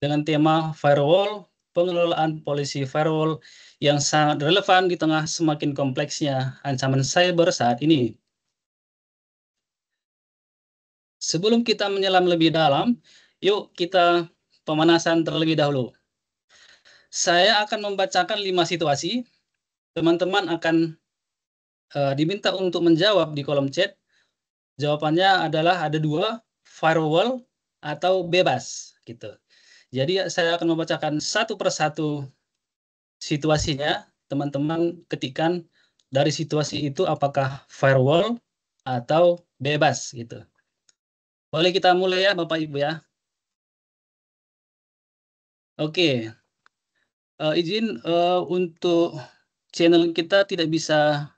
dengan tema firewall, pengelolaan polisi firewall yang sangat relevan di tengah semakin kompleksnya ancaman cyber saat ini. Sebelum kita menyelam lebih dalam, yuk kita pemanasan terlebih dahulu. Saya akan membacakan 5 situasi. Teman-teman akan diminta untuk menjawab di kolom chat. Jawabannya adalah ada 2, firewall atau bebas gitu. Jadi saya akan membacakan satu persatu situasinya. Teman-teman ketikkan dari situasi itu apakah firewall atau bebas gitu. Boleh kita mulai ya Bapak Ibu ya. Oke. Izin untuk channel kita tidak bisa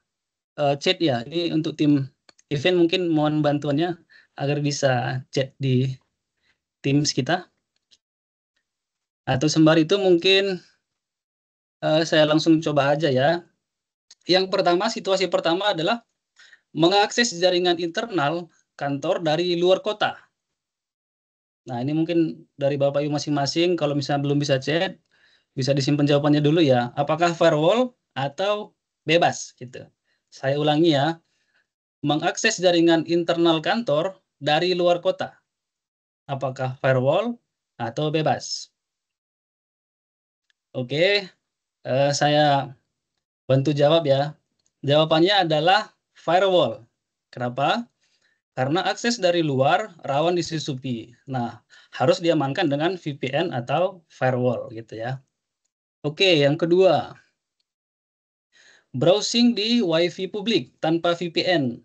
chat ya. Ini untuk tim event mungkin mohon bantuannya agar bisa chat di Teams kita. Atau sembari itu mungkin saya langsung coba aja ya. Yang pertama, situasi pertama adalah mengakses jaringan internal kantor dari luar kota. Nah, ini mungkin dari Bapak Ibu masing-masing, kalau misalnya belum bisa chat, bisa disimpan jawabannya dulu ya. Apakah firewall atau bebas? Gitu. Saya ulangi ya. Mengakses jaringan internal kantor dari luar kota. Apakah firewall atau bebas? Oke, saya bantu jawab ya. Jawabannya adalah firewall. Kenapa? Karena akses dari luar rawan disusupi. Nah, harus diamankan dengan VPN atau firewall gitu ya. Oke, yang kedua. Browsing di WiFi publik tanpa VPN.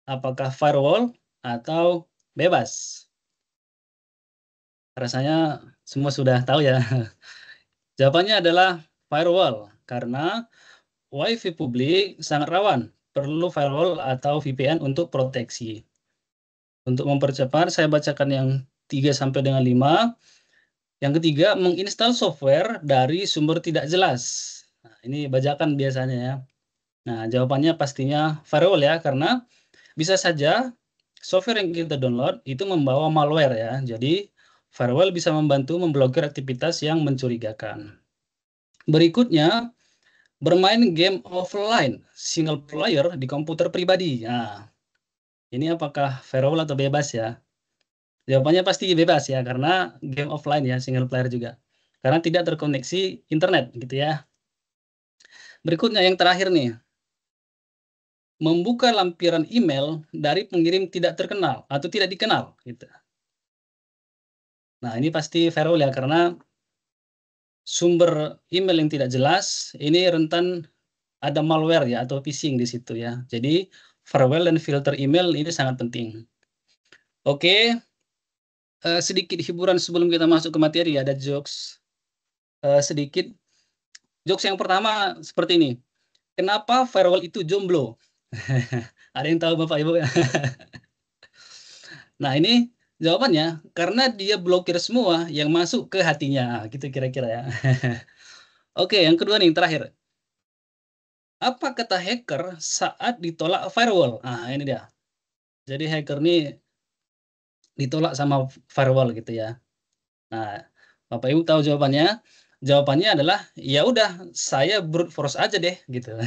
Apakah firewall atau bebas? Rasanya semua sudah tahu ya. Jawabannya adalah firewall, karena WiFi publik sangat rawan. Perlu firewall atau VPN untuk proteksi. Untuk mempercepat, saya bacakan yang 3 sampai dengan 5. Yang ketiga, menginstal software dari sumber tidak jelas. Nah, ini bajakan biasanya ya. Nah, jawabannya pastinya firewall ya, karena bisa saja software yang kita download itu membawa malware ya. Jadi, firewall bisa membantu memblokir aktivitas yang mencurigakan. Berikutnya, bermain game offline single player di komputer pribadi. Nah, ini apakah firewall atau bebas ya? Jawabannya pasti bebas ya, karena game offline ya, single player juga. Karena tidak terkoneksi internet gitu ya. Berikutnya yang terakhir nih. Membuka lampiran email dari pengirim tidak terkenal atau tidak dikenal gitu. Nah, ini pasti firewall ya, karena sumber email yang tidak jelas ini rentan ada malware ya atau phishing di situ ya. Jadi firewall dan filter email ini sangat penting. Oke, sedikit hiburan sebelum kita masuk ke materi, ada jokes sedikit. Jokes yang pertama seperti ini. Kenapa firewall itu jomblo? Ada yang tahu Bapak Ibu? Nah, ini jawabannya karena dia blokir semua yang masuk ke hatinya, gitu kira-kira ya. Oke, yang kedua nih, terakhir. Apa kata hacker saat ditolak firewall? Nah, ini dia. Jadi hacker ini ditolak sama firewall gitu ya. Nah, Bapak Ibu tahu jawabannya? Jawabannya adalah ya udah saya brute force aja deh gitu.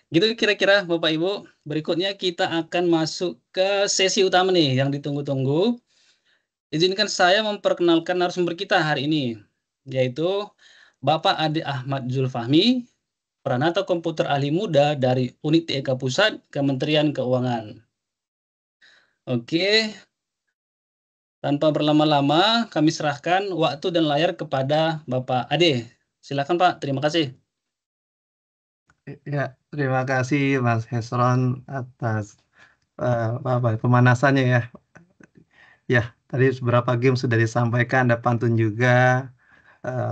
Gitu kira-kira Bapak Ibu. Berikutnya kita akan masuk ke sesi utama nih yang ditunggu-tunggu. Izinkan saya memperkenalkan narasumber kita hari ini, yaitu Bapak Ade Ahmad Zulfahmi, Pranata Komputer Ahli Muda dari Unit TK Pusat, Kementerian Keuangan. Oke, tanpa berlama-lama, kami serahkan waktu dan layar kepada Bapak Ade. Silakan Pak, terima kasih. Ya, terima kasih Mas Hesron atas pemanasannya ya. Ya, tadi beberapa game sudah disampaikan, ada pantun juga.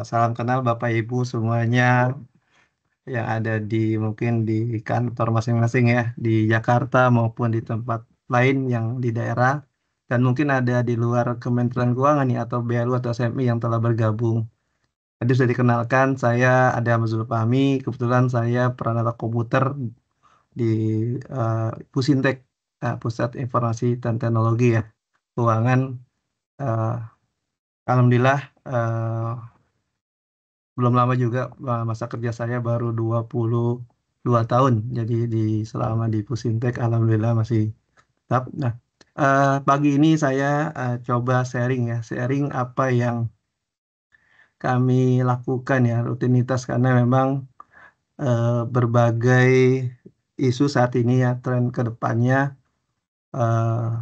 Salam kenal Bapak Ibu semuanya yang ada di mungkin di kantor masing-masing ya, di Jakarta maupun di tempat lain yang di daerah. Dan mungkin ada di luar Kementerian Keuangan nih atau BLU atau SMI yang telah bergabung. Tadi sudah dikenalkan, saya ada Mazul Fahmi, kebetulan saya peranata komputer di Pusintek, Pusat Informasi dan Teknologi ya, Keuangan. eh, Alhamdulillah, belum lama juga, masa kerja saya baru 22 tahun. Jadi selama di Pusintek alhamdulillah masih tetap. Nah, pagi ini saya coba sharing ya, sharing apa yang kami lakukan ya, rutinitas, karena memang berbagai isu saat ini ya, tren ke depannya eh,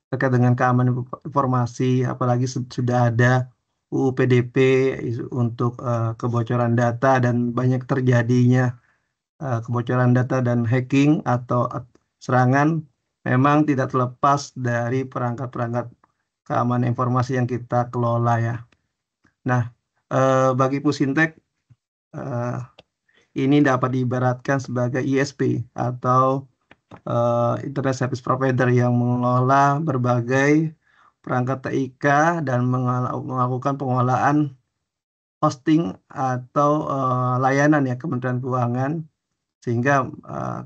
terkait dengan keamanan informasi, apalagi sudah ada UU PDP untuk kebocoran data, dan banyak terjadinya kebocoran data dan hacking atau serangan, memang tidak terlepas dari perangkat-perangkat keamanan informasi yang kita kelola ya. Nah, bagi Pusintek, eh, ini dapat diibaratkan sebagai ISP atau Internet Service Provider yang mengelola berbagai perangkat TIK dan melakukan pengolahan hosting atau layanan ya Kementerian Keuangan, sehingga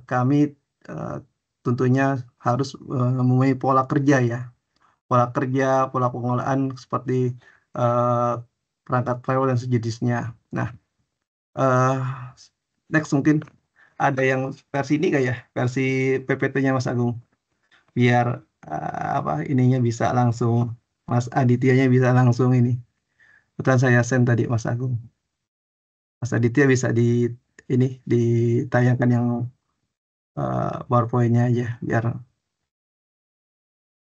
kami eh, tentunya harus mempunyai pola kerja ya, pola pengolahan seperti eh, perangkat firewall dan sejenisnya. Nah, eh, next mungkin ada yang versi ini kayak ya, versi PPT-nya Mas Agung, biar apa ininya bisa langsung, Mas Adityanya bisa langsung ini. Betul, saya send tadi Mas Agung. Mas Aditya bisa ini ditayangkan yang PowerPoint-nya aja biar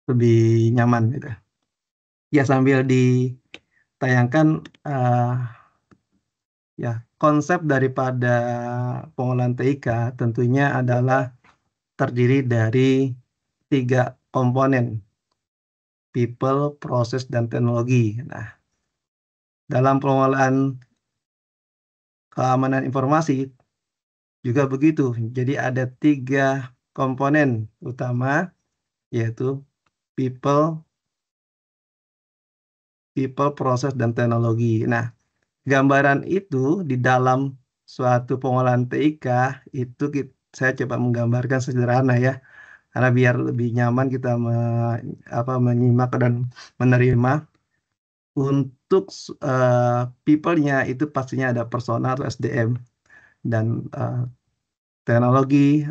lebih nyaman gitu. Ya, sambil ditayangkan, ya, konsep daripada pengolahan TIK tentunya adalah terdiri dari 3 komponen: people, proses, dan teknologi. Nah, dalam pengolahan keamanan informasi juga begitu. Jadi ada 3 komponen utama, yaitu people, proses, dan teknologi. Nah, gambaran itu di dalam suatu pengolahan TIK itu saya coba menggambarkan sederhana ya, karena biar lebih nyaman kita menyimak dan menerima. Untuk people-nya itu pastinya ada personal atau SDM, dan teknologi,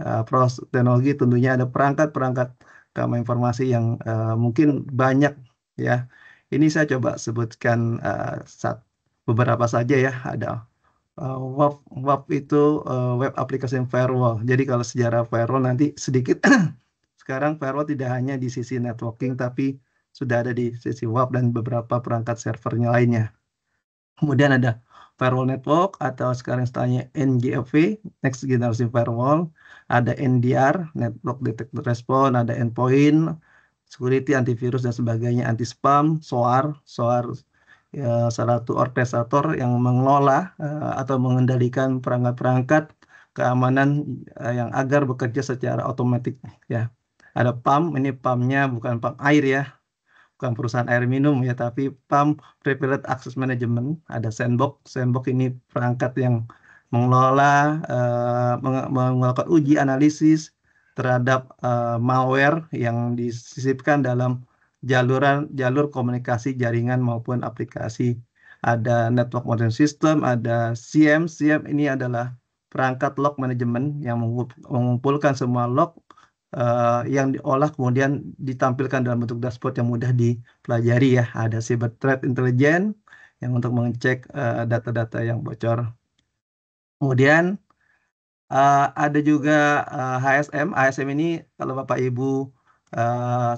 teknologi tentunya ada perangkat-perangkat keamanan informasi yang mungkin banyak ya. Ini saya coba sebutkan beberapa saja ya. Ada WAF. WAF itu Web Application Firewall. Jadi kalau sejarah firewall nanti sedikit, sekarang firewall tidak hanya di sisi networking, tapi sudah ada di sisi WAF dan beberapa perangkat servernya lainnya. Kemudian ada firewall network atau sekarang istilahnya NGFW, Next Generation Firewall. Ada NDR, Network Detect Response, ada endpoint, security, antivirus, dan sebagainya, anti-spam, SOAR. SOAR ya, salah satu orkestrator yang mengelola atau mengendalikan perangkat-perangkat keamanan yang agar bekerja secara otomatis ya. Ada PAM, ini PAM-nya bukan PAM air ya, bukan perusahaan air minum ya, tapi PAM, Prepared Access Management. Ada Sandbox. Sandbox ini perangkat yang mengelola, melakukan uji analisis terhadap malware yang disisipkan dalam jalur komunikasi jaringan maupun aplikasi. Ada Network Monitoring System, ada SIEM. SIEM ini adalah perangkat log management yang mengumpulkan semua log yang diolah kemudian ditampilkan dalam bentuk dashboard yang mudah dipelajari ya. Ada Cyber Threat Intelligence yang untuk mengecek data-data yang bocor. Kemudian ada juga HSM. HSM ini kalau Bapak Ibu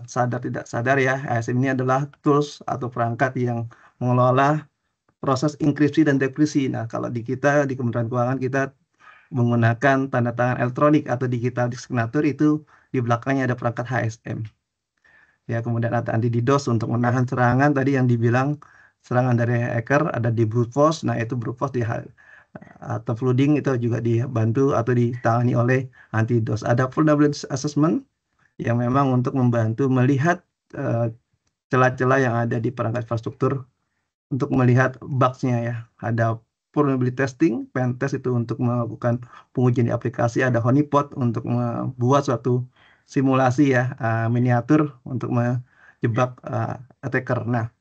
sadar tidak sadar ya, HSM ini adalah tools atau perangkat yang mengelola proses enkripsi dan dekripsi. Nah, kalau di kita di Kementerian Keuangan kita menggunakan tanda tangan elektronik atau digital signature, itu di belakangnya ada perangkat HSM. Ya, kemudian ada anti DDoS untuk menahan serangan tadi yang dibilang serangan dari hacker, ada di brute force. Nah, itu brute force atau flooding itu juga dibantu atau ditangani oleh anti DDoS. Ada vulnerability assessment yang memang untuk membantu melihat eh, celah-celah yang ada di perangkat infrastruktur untuk melihat bugs-nya ya. Ada vulnerability testing, pen test itu untuk melakukan pengujian di aplikasi. Ada honeypot untuk membuat suatu simulasi ya, miniatur untuk menjebak attacker. Nah,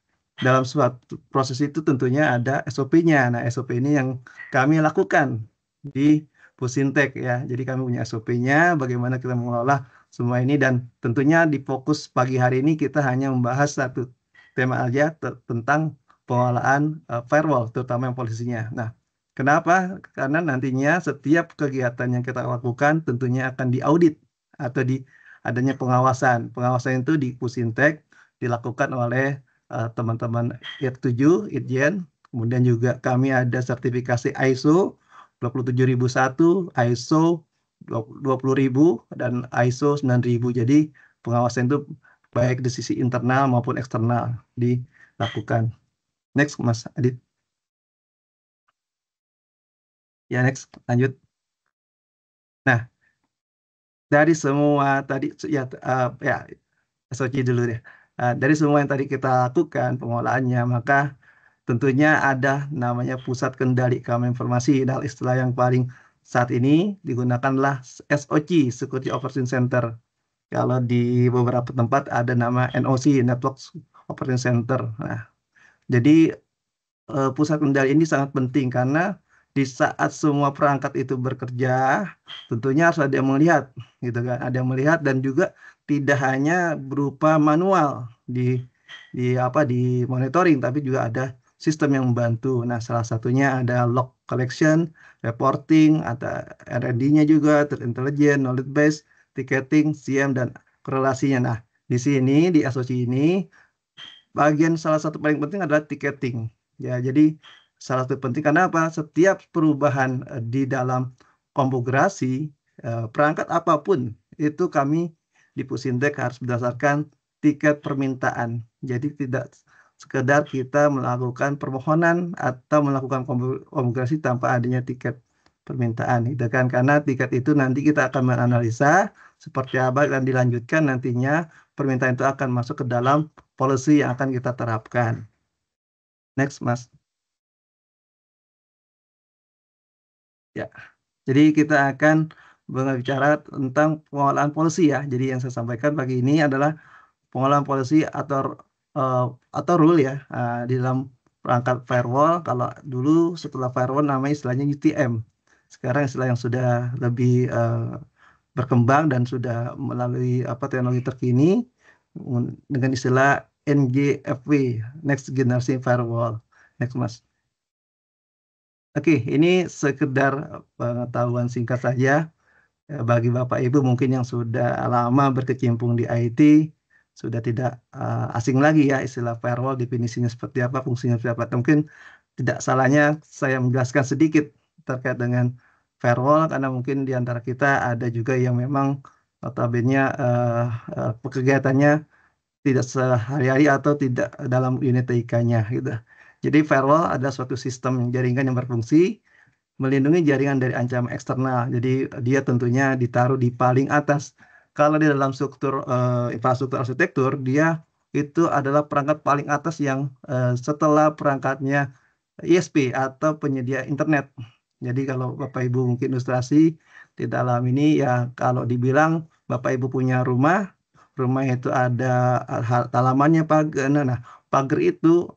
dalam suatu proses itu tentunya ada SOP-nya. Nah, SOP ini yang kami lakukan di Pusintek ya. Jadi kami punya SOP-nya, bagaimana kita mengelola semua ini, dan tentunya di fokus pagi hari ini kita hanya membahas satu tema aja tentang pengelolaan firewall, terutama yang polisinya. Nah, kenapa? Karena nantinya setiap kegiatan yang kita lakukan tentunya akan diaudit atau di adanya pengawasan. Pengawasan itu di Pusintek dilakukan oleh teman-teman IR7, IRjen. Kemudian juga kami ada sertifikasi ISO 27001, ISO 20.000, dan ISO 9.000. Jadi pengawasan itu baik di sisi internal maupun eksternal dilakukan. Next, Mas Adit. Ya, next, lanjut. Nah, dari semua tadi ya SOC dulu deh. Dari semua yang tadi kita lakukan pengolahannya, maka tentunya ada namanya Pusat Kendali Keamanan Informasi. Dan istilah yang paling saat ini digunakanlah SOC, Security Operations Center. Kalau di beberapa tempat ada nama NOC, Network Operations Center. Nah, jadi pusat kendali ini sangat penting karena di saat semua perangkat itu bekerja, tentunya harus ada yang melihat, gitu kan? Ada yang melihat, dan juga tidak hanya berupa manual di di monitoring, tapi juga ada sistem yang membantu. Nah, salah satunya ada log collection, reporting, ada R&D-nya juga, threat intelligence, knowledge base, ticketing, CM, dan korelasinya. Nah, di sini di asosiasi ini bagian salah satu paling penting adalah ticketing. Ya, jadi salah satu penting karena apa? Setiap perubahan di dalam konfigurasi perangkat apapun itu kami di Pusintek harus berdasarkan tiket permintaan. Jadi tidak sekedar kita melakukan permohonan atau melakukan konfigurasi tanpa adanya tiket permintaan, gitu kan? Karena tiket itu nanti kita akan menganalisa seperti apa dan dilanjutkan nantinya permintaan itu akan masuk ke dalam policy yang akan kita terapkan. Next, Mas. Ya, jadi kita akan berbicara tentang pengolahan policy ya. Jadi yang saya sampaikan pagi ini adalah pengolahan policy eh, atau rule ya di dalam perangkat firewall. Kalau dulu setelah firewall namanya istilahnya UTM. Sekarang istilah yang sudah lebih berkembang dan sudah melalui teknologi terkini dengan istilah NGFW, Next Generation Firewall. Next, Mas. Oke, ini sekedar pengetahuan singkat saja bagi Bapak Ibu mungkin yang sudah lama berkecimpung di IT, sudah tidak asing lagi ya istilah firewall, definisinya seperti apa, fungsinya seperti apa. Mungkin tidak salahnya saya menjelaskan sedikit terkait dengan firewall karena mungkin di antara kita ada juga yang memang notabene kegiatannya tidak sehari-hari atau tidak dalam unit TIK-nya gitu. Jadi firewall adalah suatu sistem jaringan yang berfungsi melindungi jaringan dari ancaman eksternal. Jadi dia tentunya ditaruh di paling atas. Kalau di dalam struktur infrastruktur arsitektur, dia itu adalah perangkat paling atas yang setelah perangkatnya ISP atau penyedia internet. Jadi kalau Bapak Ibu mungkin ilustrasi di dalam ini ya, kalau dibilang Bapak Ibu punya rumah, rumah itu ada halamannya pagar. Nah, pagar itu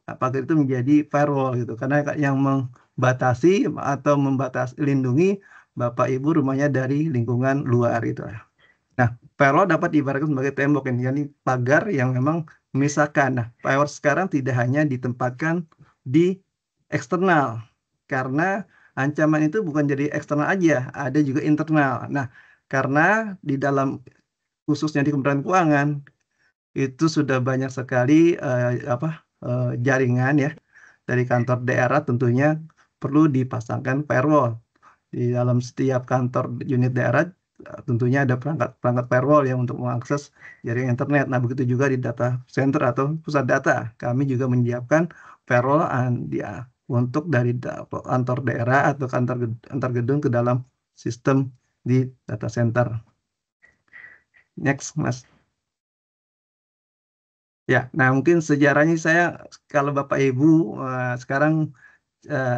menjadi firewall gitu karena yang batasi atau lindungi Bapak Ibu rumahnya dari lingkungan luar itu. Nah, firewall dapat diibaratkan sebagai tembok ini, yakni pagar yang memang memisahkan. Nah, firewall sekarang tidak hanya ditempatkan di eksternal, karena ancaman itu bukan jadi eksternal aja, ada juga internal. Nah, karena di dalam khususnya di Kementerian Keuangan itu sudah banyak sekali jaringan ya dari kantor daerah tentunya perlu dipasangkan firewall. Di dalam setiap kantor unit daerah tentunya ada perangkat firewall yang untuk mengakses jaringan internet. Nah, begitu juga di data center atau pusat data. Kami juga menyiapkan firewall untuk dari kantor daerah atau antar gedung ke dalam sistem di data center. Next, Mas. Ya, nah mungkin sejarahnya saya kalau Bapak Ibu sekarang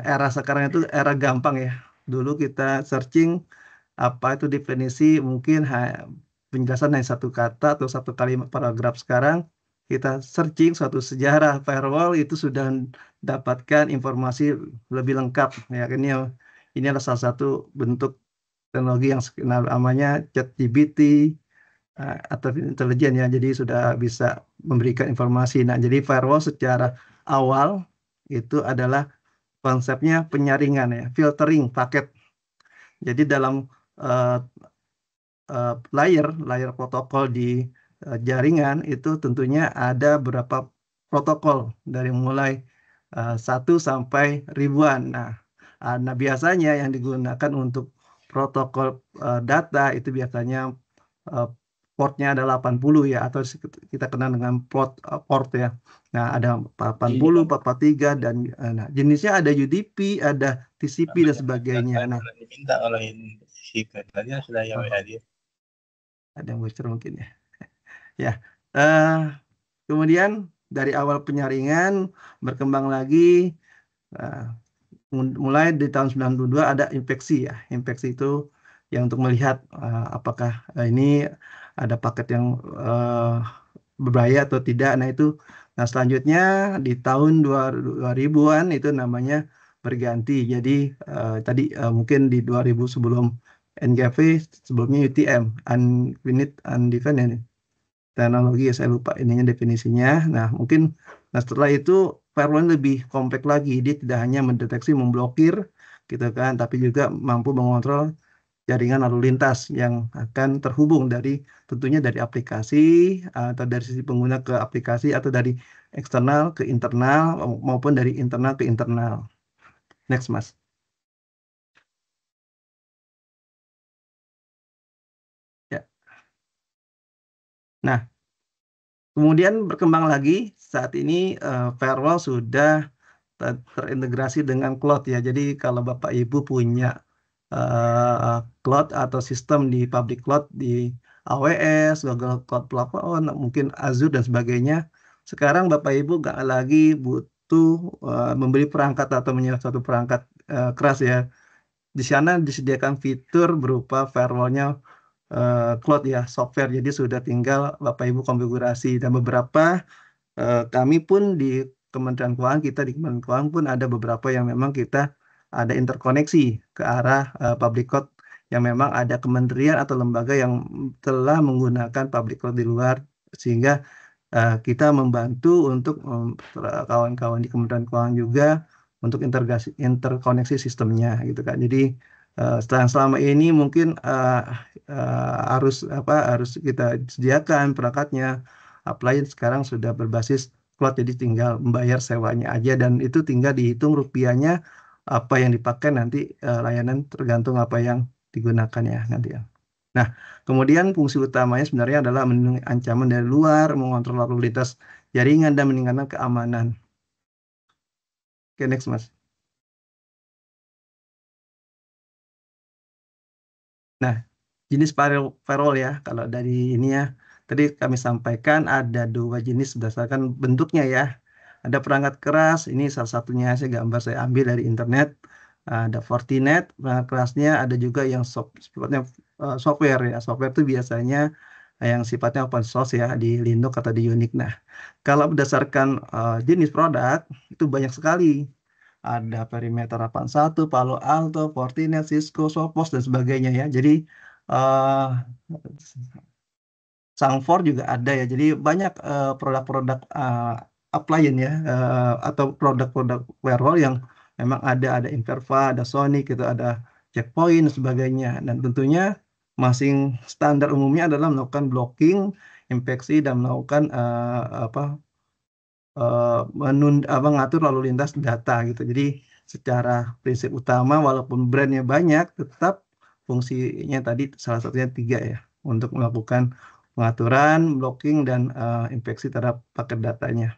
era sekarang itu era gampang ya. Dulu kita searching apa itu definisi mungkin penjelasan hanya satu kata atau satu kalimat paragraf. Sekarang kita searching suatu sejarah firewall itu sudah dapatkan informasi lebih lengkap ya. Ini adalah salah satu bentuk teknologi yang namanya ChatGPT artificial intelligence ya. Jadi sudah bisa memberikan informasi. Nah, jadi firewall secara awal itu adalah konsepnya penyaringan ya, filtering paket. Jadi dalam uh, layer protokol di jaringan itu tentunya ada beberapa protokol dari mulai 1 sampai ribuan. Nah, biasanya yang digunakan untuk protokol data itu biasanya uh, portnya ada 80 ya, atau kita kenal dengan port ya. Nah, ada 80, Iya. 443 dan nah, jenisnya ada UDP, ada TCP dan sebagainya. Nah, Diminta kalau ini si tadi sudah yang WA dia. ada yang bocor mungkin ya. Ya, eh, kemudian dari awal penyaringan berkembang lagi, eh, mulai di tahun 92 ada infeksi ya. Infeksi itu yang untuk melihat apakah ini ada paket yang berbahaya atau tidak. Nah selanjutnya di tahun 2000-an itu namanya berganti. Jadi tadi mungkin di 2000 sebelum NGV, sebelumnya UTM, Unfinished Undefined ini teknologi ya, saya lupa ininya definisinya. Nah, mungkin setelah itu firewall lebih kompleks lagi. Dia tidak hanya mendeteksi, memblokir gitu kan, tapi juga mampu mengontrol jaringan lalu lintas yang akan terhubung dari tentunya dari aplikasi atau dari sisi pengguna ke aplikasi atau dari eksternal ke internal maupun dari internal ke internal. Next, Mas. Ya. Nah, kemudian berkembang lagi saat ini firewall sudah terintegrasi dengan cloud ya. Jadi kalau Bapak Ibu punya cloud atau sistem di public cloud di AWS, Google Cloud Platform, mungkin Azure dan sebagainya, sekarang Bapak Ibu nggak lagi butuh membeli perangkat atau menyewa satu perangkat keras ya. Di sana disediakan fitur berupa firewall-nya cloud ya, software. Jadi sudah tinggal Bapak Ibu konfigurasi dan beberapa kami pun di Kementerian Keuangan, kita di Kementerian Keuangan pun ada beberapa yang memang kita ada interkoneksi ke arah public cloud yang memang ada kementerian atau lembaga yang telah menggunakan public cloud di luar, sehingga kita membantu untuk kawan-kawan di Kementerian Keuangan juga untuk interkoneksi sistemnya gitu kan. Jadi selama ini mungkin harus kita sediakan perangkatnya. Appliance sekarang sudah berbasis cloud, jadi tinggal membayar sewanya aja dan itu tinggal dihitung rupiahnya apa yang dipakai nanti, layanan tergantung apa yang digunakan ya nanti ya. Nah, kemudian fungsi utamanya sebenarnya adalah melindungi ancaman dari luar, mengontrol lalu lintas jaringan dan meningkatkan keamanan. Oke, next Mas. Nah, jenis firewall ya, kalau dari ini ya, tadi kami sampaikan ada 2 jenis berdasarkan bentuknya ya. Ada perangkat keras, ini salah satunya saya ambil dari internet. Ada Fortinet, perangkat kerasnya, ada juga yang sifatnya software ya. Software itu biasanya yang sifatnya open source ya, di Linux atau di Unix. Nah, kalau berdasarkan jenis produk, itu banyak sekali. Ada Perimeter 81, Palo Alto, Fortinet, Cisco, Sophos, dan sebagainya ya. Jadi eh Sangfor juga ada ya. Jadi banyak produk-produk appliance ya, atau produk-produk firewall yang memang ada Imperva, ada Sonic, itu ada Checkpoint dan sebagainya. Dan tentunya masing standar umumnya adalah melakukan blocking, infeksi dan melakukan mengatur lalu lintas data gitu. Jadi secara prinsip utama walaupun brandnya banyak, tetap fungsinya tadi salah satunya 3 ya, untuk melakukan pengaturan, blocking, dan infeksi terhadap paket datanya.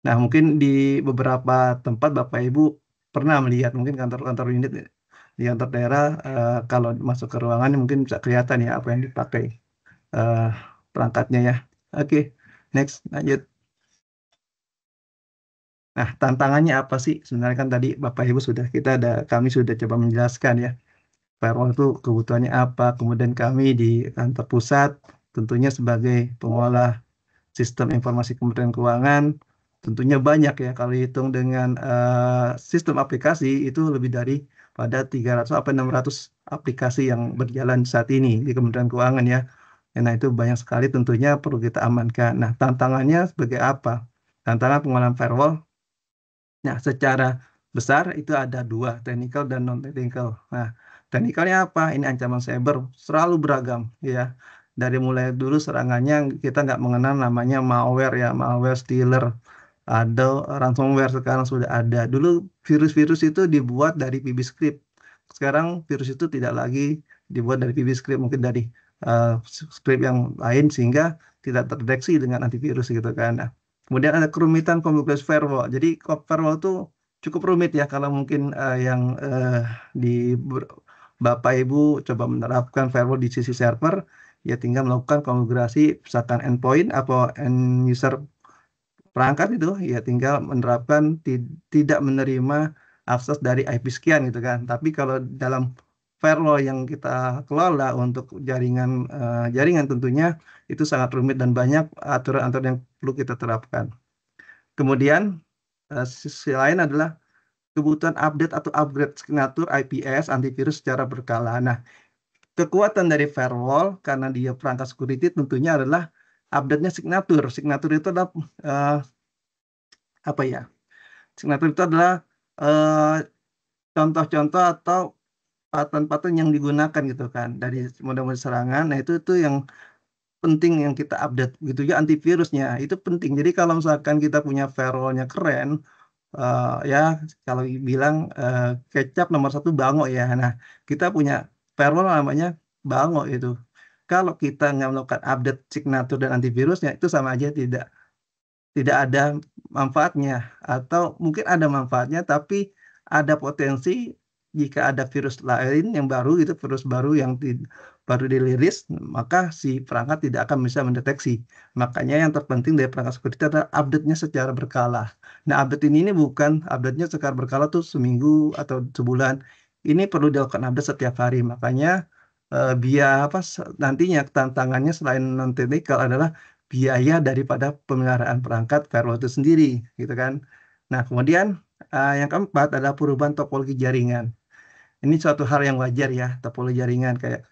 Nah, mungkin di beberapa tempat Bapak Ibu pernah melihat mungkin kantor-kantor unit di kantor daerah, kalau masuk ke ruangan mungkin bisa kelihatan ya apa yang dipakai eh, perangkatnya ya. Oke, next lanjut. Nah, tantangannya apa sih? Sebenarnya kan tadi Bapak Ibu kami sudah coba menjelaskan ya. Firewall itu kebutuhannya apa. Kemudian kami di kantor pusat tentunya sebagai pengolah sistem informasi Kementerian Keuangan tentunya banyak ya. Kalau hitung dengan sistem aplikasi itu lebih dari pada 300 sampai 600 aplikasi yang berjalan saat ini di Kementerian Keuangan ya. Nah, itu banyak sekali tentunya perlu kita amankan. Nah, tantangannya sebagai apa? Tantangan pengolahan firewall. Nah, secara besar itu ada dua, technical dan non-technical. Nah, technicalnya apa? Ini ancaman cyber selalu beragam ya. Dari mulai dulu serangannya kita nggak mengenal namanya malware ya, malware stealer, ada ransomware sekarang sudah ada. Dulu virus-virus itu dibuat dari PBScript. Sekarang virus itu tidak lagi dibuat dari PBScript, mungkin dari script yang lain sehingga tidak terdeteksi dengan antivirus gitu kan. Nah, kemudian ada kerumitan konfigurasi firewall. Jadi firewall itu cukup rumit ya kalau mungkin yang di Bapak Ibu coba menerapkan firewall di sisi server, ya tinggal melakukan konfigurasi misalkan endpoint atau end user perangkat itu, ya tinggal menerapkan tidak menerima akses dari IP sekian gitu kan. Tapi kalau dalam firewall yang kita kelola untuk jaringan tentunya itu sangat rumit dan banyak aturan-aturan yang perlu kita terapkan. Kemudian sisi lain adalah kebutuhan update atau upgrade signatur IPS antivirus secara berkala. Nah, kekuatan dari firewall karena dia perangkat security tentunya adalah update-nya signatur. Signatur itu adalah apa ya? Signatur itu adalah contoh-contoh atau pattern-pattern yang digunakan gitu kan dari model-model serangan. Nah, itu yang penting yang kita update gitu ya, antivirusnya itu penting. Jadi kalau misalkan kita punya firewallnya keren, ya kalau bilang kecap nomor 1 Bango ya. Nah, kita punya firewall namanya Bango itu. Kalau kita nggak melakukan update signatur dan antivirusnya, itu sama aja tidak ada manfaatnya, atau mungkin ada manfaatnya tapi ada potensi jika ada virus lain yang baru, itu virus baru yang baru dirilis, maka si perangkat tidak akan bisa mendeteksi. Makanya yang terpenting dari perangkat security adalah update-nya secara berkala. Nah, update ini bukan update-nya secara berkala tuh seminggu atau sebulan. Ini perlu dilakukan update setiap hari. Makanya biaya nantinya tantangannya selain non technical adalah biaya daripada pemeliharaan perangkat firewall itu sendiri, gitu kan. Nah, kemudian yang keempat adalah perubahan topologi jaringan. Ini suatu hal yang wajar ya, topologi jaringan kayak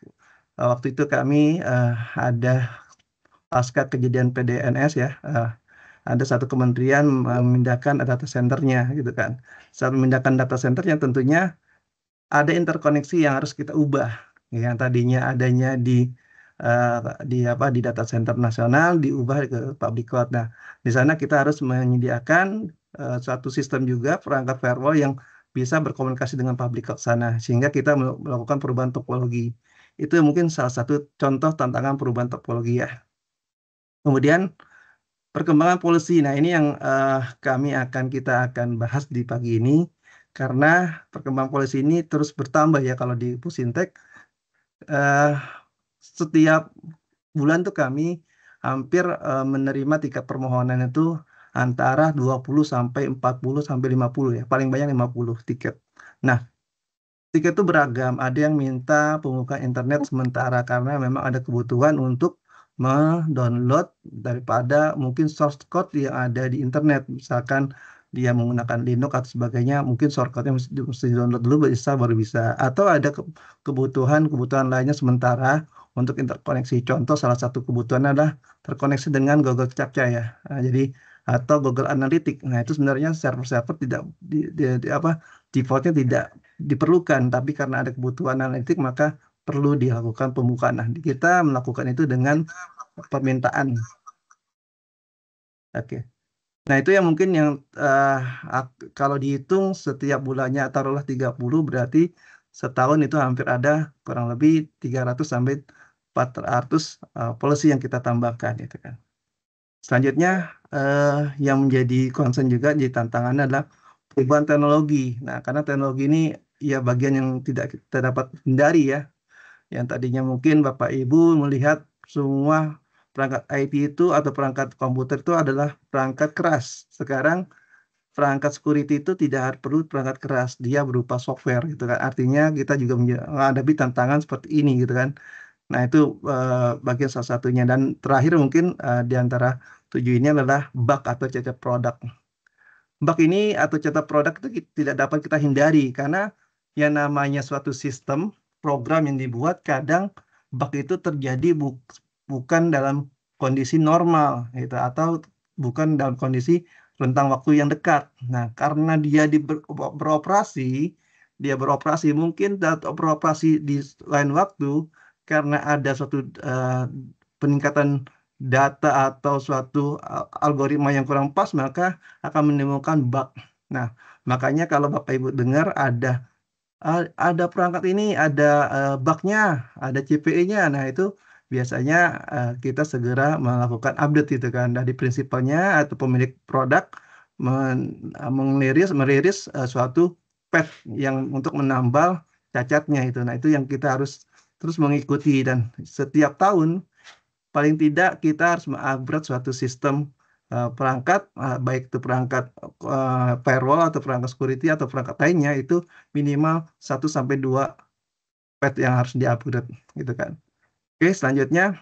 waktu itu kami ada pasca kejadian PDNS ya, ada satu kementerian memindahkan data centernya, gitu kan. Saat memindahkan data centernya tentunya ada interkoneksi yang harus kita ubah. Yang tadinya adanya di data center nasional diubah ke public cloud. Nah, di sana kita harus menyediakan suatu sistem juga perangkat firewall yang bisa berkomunikasi dengan public cloud sana sehingga kita melakukan perubahan topologi. Itu mungkin salah satu contoh tantangan perubahan topologi ya. Kemudian perkembangan policy. Nah, ini yang kita akan bahas di pagi ini karena perkembangan policy ini terus bertambah ya. Kalau di Pusintek setiap bulan tuh kami hampir menerima tiket permohonan itu antara 20 sampai 40 sampai 50 ya. Paling banyak 50 tiket. Nah, tiket itu beragam. Ada yang minta pembukaan internet sementara karena memang ada kebutuhan untuk mendownload daripada mungkin source code yang ada di internet. Misalkan dia menggunakan Linux atau sebagainya, mungkin source code-nya mesti download dulu baru bisa. Atau ada kebutuhan lainnya sementara untuk interkoneksi. Contoh salah satu kebutuhan adalah terkoneksi dengan Google Captcha ya. Nah, jadi atau Google Analytics. Nah, itu sebenarnya server-server tidak defaultnya tidak diperlukan, tapi karena ada kebutuhan analitik maka perlu dilakukan pembukaan. Nah, kita melakukan itu dengan permintaan. Oke. Nah, itu yang mungkin yang kalau dihitung setiap bulannya taruhlah 30, berarti setahun itu hampir ada kurang lebih 300 sampai 400 policy yang kita tambahkan gitu kan. Selanjutnya yang menjadi concern juga jadi tantangannya adalah perubahan teknologi. Nah, karena teknologi ini ya bagian yang tidak kita dapat hindari ya. Yang tadinya mungkin Bapak Ibu melihat semua perangkat IT itu atau perangkat komputer itu adalah perangkat keras. Sekarang perangkat security itu tidak perlu perangkat keras, dia berupa software gitu kan. Artinya kita juga menghadapi tantangan seperti ini gitu kan. Nah, itu bagian salah satunya. Dan terakhir mungkin di antara 7 ini adalah bug atau cacat produk. Bug ini atau cacat produk itu tidak dapat kita hindari karena yang namanya suatu sistem program yang dibuat kadang bug itu terjadi bukan dalam kondisi normal gitu atau bukan dalam kondisi rentang waktu yang dekat. Nah, karena dia beroperasi mungkin beroperasi di lain waktu karena ada suatu peningkatan data atau suatu algoritma yang kurang pas, maka akan menimbulkan bug. Nah, makanya kalau Bapak Ibu dengar ada perangkat ini, ada bugnya, ada CPE-nya. Nah, itu biasanya kita segera melakukan update gitu kan. Dari prinsipalnya atau pemilik produk merilis suatu patch yang untuk menambal cacatnya itu. Nah, itu yang kita harus terus mengikuti dan setiap tahun paling tidak kita harus mengupgrade suatu sistem perangkat, baik itu perangkat firewall atau perangkat security atau perangkat lainnya itu minimal 1-2 patch yang harus diupgrade gitu kan. Oke, selanjutnya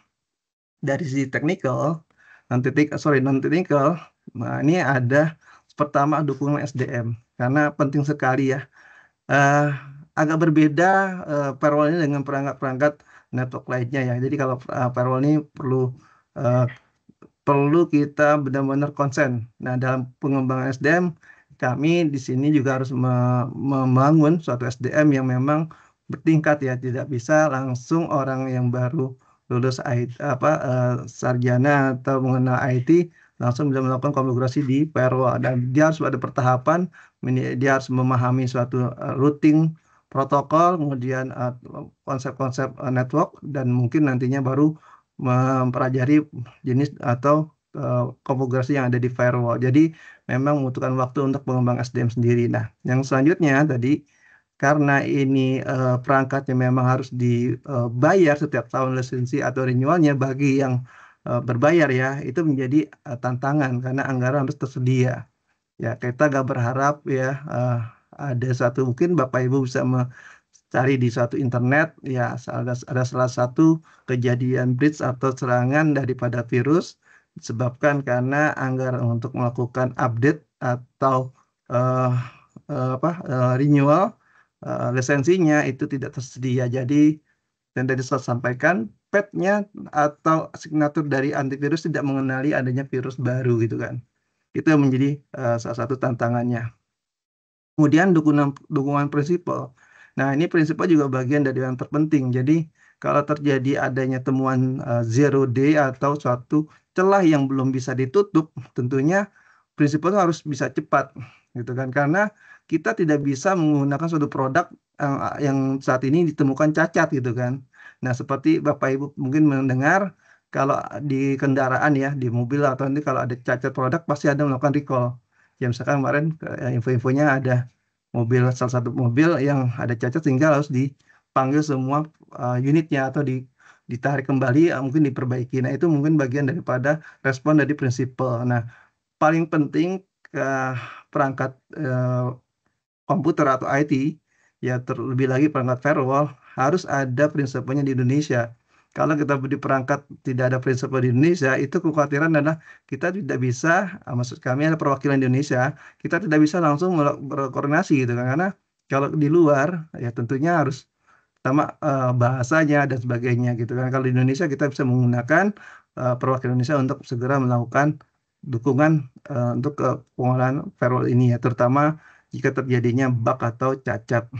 dari sisi technical, non technical, nah ini ada pertama dukungan SDM karena penting sekali ya. Agak berbeda firewall ini dengan perangkat-perangkat network lainnya ya. Jadi kalau firewall ini perlu kita benar-benar konsen. Nah, dalam pengembangan SDM, kami di sini juga harus membangun suatu SDM yang memang bertingkat ya. Tidak bisa langsung orang yang baru lulus sarjana atau mengenal IT langsung bisa melakukan konfigurasi di firewall. Dan dia harus ada pertahapan, dia harus memahami suatu routing protokol, kemudian konsep-konsep network, dan mungkin nantinya baru mempelajari jenis atau konfigurasi yang ada di firewall. Jadi memang membutuhkan waktu untuk mengembang SDM sendiri. Nah, yang selanjutnya tadi karena ini perangkatnya memang harus dibayar setiap tahun lisensi atau renewalnya bagi yang berbayar ya, itu menjadi tantangan karena anggaran harus tersedia. Ya, kita gak berharap ya ada satu, mungkin Bapak Ibu bisa cari di suatu internet ya ada salah satu kejadian breach atau serangan daripada virus disebabkan karena anggaran untuk melakukan update atau renewal lisensinya itu tidak tersedia. Jadi dan tadi saya sampaikan patch-nya atau signatur dari antivirus tidak mengenali adanya virus baru gitu kan. Itu yang menjadi salah satu tantangannya. Kemudian dukungan prinsipal. Nah, ini prinsipal juga bagian dari yang terpenting. Jadi, kalau terjadi adanya temuan zero day atau suatu celah yang belum bisa ditutup, tentunya prinsipal harus bisa cepat, gitu kan? Karena kita tidak bisa menggunakan suatu produk yang saat ini ditemukan cacat, gitu kan? Nah, seperti Bapak Ibu mungkin mendengar, kalau di kendaraan ya, di mobil atau nanti kalau ada cacat produk, pasti ada melakukan recall. Ya misalkan kemarin info-infonya ada salah satu mobil yang ada cacat sehingga harus dipanggil semua unitnya atau ditarik kembali, mungkin diperbaiki. Nah, itu mungkin bagian daripada respon dari prinsipal. Nah, paling penting perangkat komputer atau IT, ya terlebih lagi perangkat firewall, harus ada prinsipalnya di Indonesia. Kalau kita di perangkat tidak ada prinsipal di Indonesia, itu kekhawatiran adalah kita tidak bisa, maksud kami ada perwakilan Indonesia, kita tidak bisa langsung berkoordinasi gitu kan. Karena kalau di luar, ya tentunya harus pertama bahasanya dan sebagainya gitu kan. Kalau di Indonesia kita bisa menggunakan perwakilan Indonesia untuk segera melakukan dukungan untuk pengolahan firewall ini ya, terutama jika terjadinya bug atau cacat.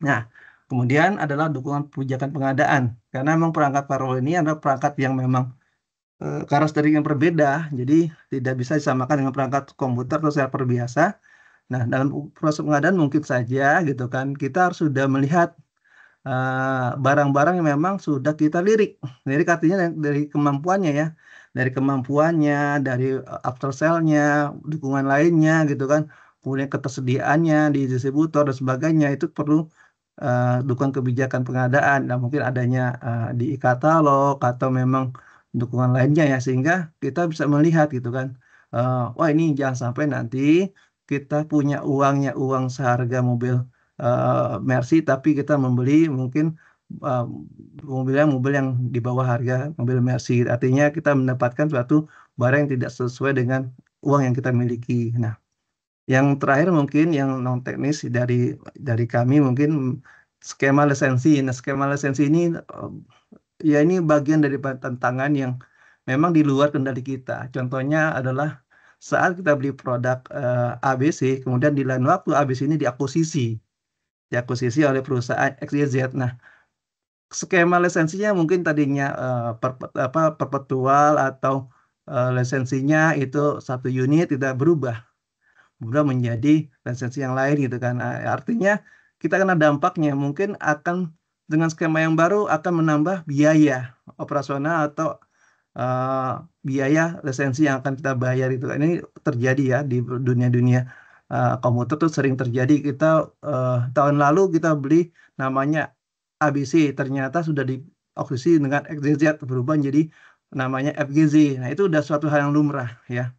Nah, kemudian adalah dukungan kebijakan pengadaan. Karena memang perangkat firewall ini adalah perangkat yang memang karakteristik yang berbeda. Jadi tidak bisa disamakan dengan perangkat komputer atau server biasa. Nah, dalam proses pengadaan mungkin saja gitu kan, kita harus sudah melihat barang-barang yang memang sudah kita lirik. Lirik artinya dari kemampuannya ya. Dari kemampuannya, dari after sale-nya, dukungan lainnya gitu kan. Kemudian ketersediaannya di distributor dan sebagainya itu perlu dukungan kebijakan pengadaan. Dan mungkin adanya di e-katalog atau memang dukungan lainnya ya. Sehingga kita bisa melihat gitu kan. Wah ini jangan sampai nanti kita punya uang seharga mobil Mercy, tapi kita membeli mungkin mobil yang di bawah harga mobil Mercy. Artinya kita mendapatkan suatu barang yang tidak sesuai dengan uang yang kita miliki. Nah, yang terakhir mungkin yang non teknis dari kami mungkin skema lisensi. Nah, skema lisensi ini ya ini bagian dari tantangan yang memang di luar kendali kita. Contohnya adalah saat kita beli produk ABC, kemudian di lain waktu ABC ini diakuisisi oleh perusahaan XYZ. Nah, skema lisensinya mungkin tadinya perpetual atau lisensinya itu 1 unit tidak berubah menjadi lisensi yang lain gitu kan. Artinya kita kena dampaknya mungkin akan dengan skema yang baru akan menambah biaya operasional atau biaya lisensi yang akan kita bayar itu. Ini terjadi ya di dunia-dunia komuter tuh sering terjadi. Kita tahun lalu kita beli namanya ABC, ternyata sudah diakuisisi dengan XYZ berubah menjadi namanya FGZ. Nah, itu udah suatu hal yang lumrah ya.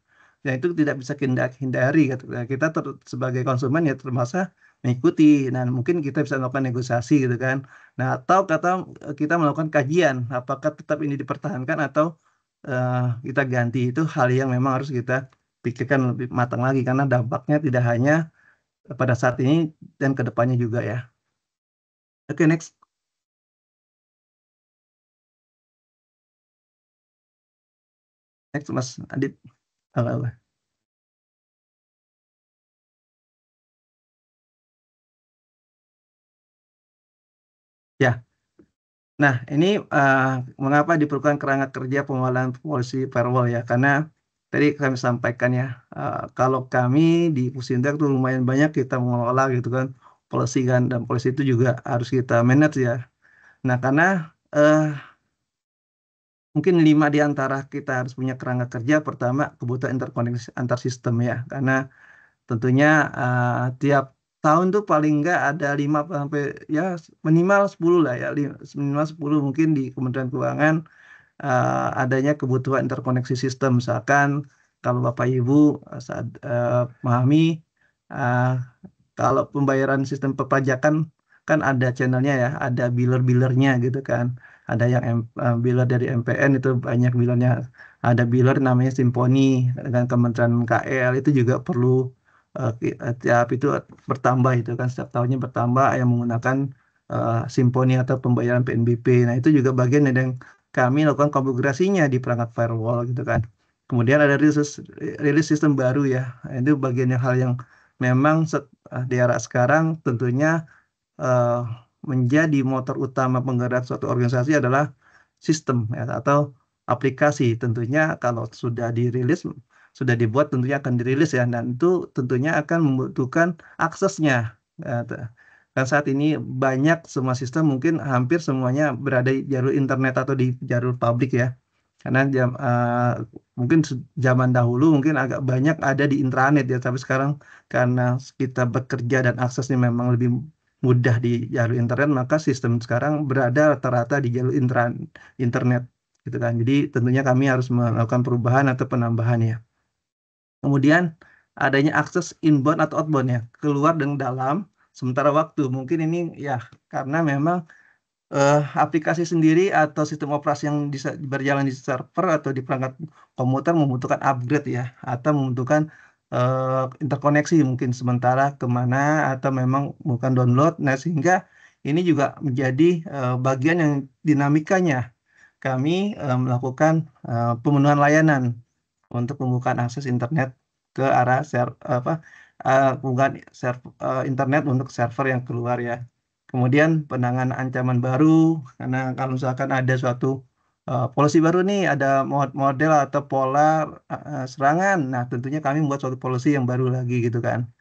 Dan itu tidak bisa hindari. Kita sebagai konsumen ya terpaksa mengikuti. Nah, mungkin kita bisa melakukan negosiasi gitu kan. Nah, atau kita melakukan kajian apakah tetap ini dipertahankan atau kita ganti. Itu hal yang memang harus kita pikirkan lebih matang lagi karena dampaknya tidak hanya pada saat ini dan kedepannya juga ya. Oke, next. Next, Mas Adit. Halo. Ya. Nah, ini mengapa diperlukan kerangka kerja pengelolaan polisi firewall ya? Karena tadi kami sampaikan ya, kalau kami di Pusindak tuh lumayan banyak kita mengelola gitu kan, polisi kan, dan polisi itu juga harus kita manage ya. Nah, karena mungkin 5 di antara kita harus punya kerangka kerja. Pertama, kebutuhan interkoneksi antar sistem ya, karena tentunya tiap tahun tuh paling enggak ada 5 sampai ya minimal 10 lah ya, minimal 10 mungkin di Kementerian Keuangan adanya kebutuhan interkoneksi sistem. Misalkan kalau Bapak Ibu saat memahami kalau pembayaran sistem perpajakan kan ada channelnya ya, ada biller-billernya gitu kan. Ada yang biller dari MPN itu banyak billernya. Ada biller namanya Simponi dengan Kementerian KL itu juga perlu tiap itu bertambah itu kan setiap tahunnya bertambah yang menggunakan Simponi atau pembayaran PNBP. Nah, itu juga bagian yang kami lakukan konfigurasinya di perangkat firewall gitu kan. Kemudian ada rilis sistem baru ya. Itu bagian hal yang memang di era sekarang tentunya menjadi motor utama penggerak suatu organisasi adalah sistem ya, atau aplikasi. Tentunya kalau sudah dirilis, sudah dibuat tentunya akan dirilis ya, dan itu tentunya akan membutuhkan aksesnya. Dan saat ini banyak semua sistem mungkin hampir semuanya berada di jalur internet atau di jalur publik ya. Karena mungkin zaman dahulu mungkin agak banyak ada di intranet ya, tapi sekarang karena kita bekerja dan aksesnya memang lebih mudah di jalur internet, maka sistem sekarang berada rata-rata di jalur internet gitu kan. Jadi tentunya kami harus melakukan perubahan atau penambahan ya. Kemudian adanya akses inbound atau outbound ya, keluar dan dalam sementara waktu. Mungkin ini ya karena memang aplikasi sendiri atau sistem operasi yang berjalan di server atau di perangkat komputer membutuhkan upgrade ya, atau membutuhkan interkoneksi mungkin sementara kemana atau memang bukan download. Nah, sehingga ini juga menjadi bagian yang dinamikanya kami melakukan pemenuhan layanan untuk pembukaan akses internet ke arah pembukaan internet untuk server yang keluar ya. Kemudian penanganan ancaman baru, karena kalau misalkan ada suatu polisi baru nih, ada model atau pola serangan, nah tentunya kami membuat suatu polisi yang baru lagi gitu kan.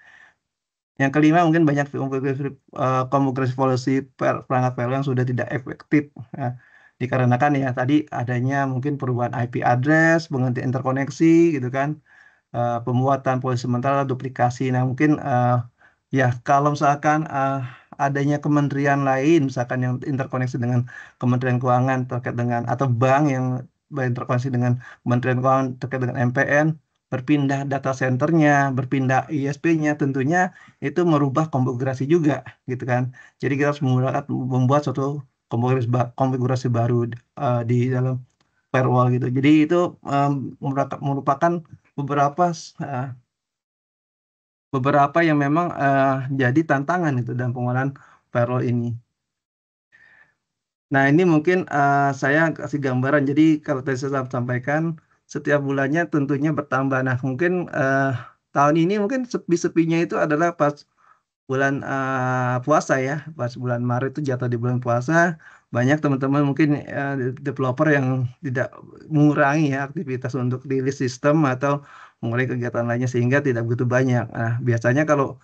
Yang kelima mungkin banyak konfigurasi polisi perangkat firewall yang sudah tidak efektif. Ya. Dikarenakan ya tadi adanya mungkin perubahan IP address, penggantian interkoneksi gitu kan, pembuatan polisi sementara, duplikasi. Nah mungkin ya kalau misalkan adanya kementerian lain, misalkan yang interkoneksi dengan Kementerian Keuangan terkait dengan atau bank yang berinterkoneksi dengan Kementerian Keuangan terkait dengan MPN, berpindah data centernya, berpindah ISP-nya, tentunya itu merubah konfigurasi juga, gitu kan. Jadi kita harus membuat suatu konfigurasi baru di dalam firewall gitu. Jadi itu merupakan beberapa yang memang jadi tantangan itu dalam pengolahan firewall ini. Nah, ini mungkin saya kasih gambaran. Jadi kalau tadi saya sampaikan, setiap bulannya tentunya bertambah. Nah, mungkin tahun ini mungkin sepi-sepinya itu adalah pas bulan puasa ya. Pas bulan Maret itu jatuh di bulan puasa. Banyak teman-teman mungkin developer yang tidak mengurangi ya aktivitas untuk rilis sistem atau mengurangi kegiatan lainnya sehingga tidak begitu banyak. Nah, biasanya kalau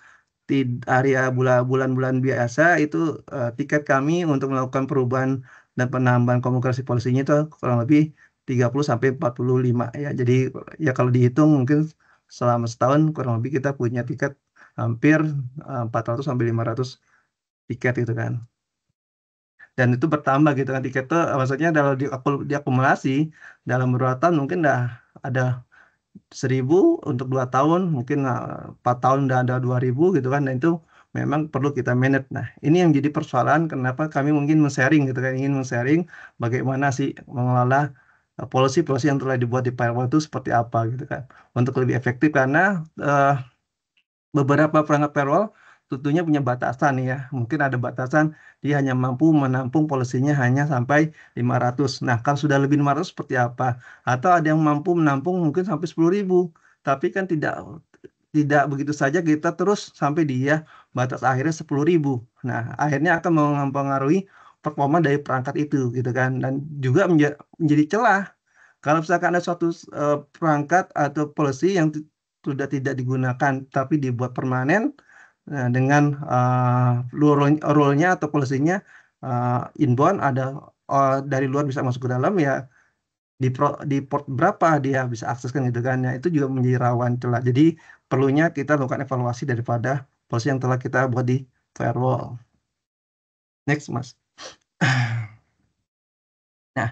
di area bulan-bulan biasa itu tiket kami untuk melakukan perubahan dan penambahan komunikasi polisinya itu kurang lebih 30 sampai 45 ya. Jadi ya kalau dihitung mungkin selama setahun kurang lebih kita punya tiket hampir 400 sampai 500 tiket gitu kan. Dan itu bertambah gitu kan tiket tuh maksudnya kalau diakumulasi dalam beberapa tahun mungkin dah ada 1.000 untuk 2 tahun, mungkin 4 tahun udah ada 2.000 gitu kan, dan itu memang perlu kita manage. Nah, ini yang jadi persoalan kenapa kami mungkin men-sharing gitu kan, ingin men-sharing bagaimana sih mengelola policy-policy yang telah dibuat di firewall itu seperti apa gitu kan, untuk lebih efektif karena beberapa perangkat firewall tentunya punya batasan ya. Mungkin ada batasan dia hanya mampu menampung polisinya hanya sampai 500. Nah, kalau sudah lebih 500 seperti apa? Atau ada yang mampu menampung mungkin sampai 10.000. Tapi kan tidak begitu saja kita terus sampai dia batas akhirnya 10.000. Nah, akhirnya akan mempengaruhi performa dari perangkat itu gitu kan. Dan juga menjadi celah kalau misalkan ada suatu perangkat atau policy yang sudah tidak digunakan tapi dibuat permanen dengan rule-nya atau policy-nya inbound ada dari luar bisa masuk ke dalam ya di port berapa dia bisa akseskan gitu kan ya itu juga menjadi rawan celah. Jadi perlunya kita lakukan evaluasi daripada policy yang telah kita buat di firewall. Next, Mas. Nah,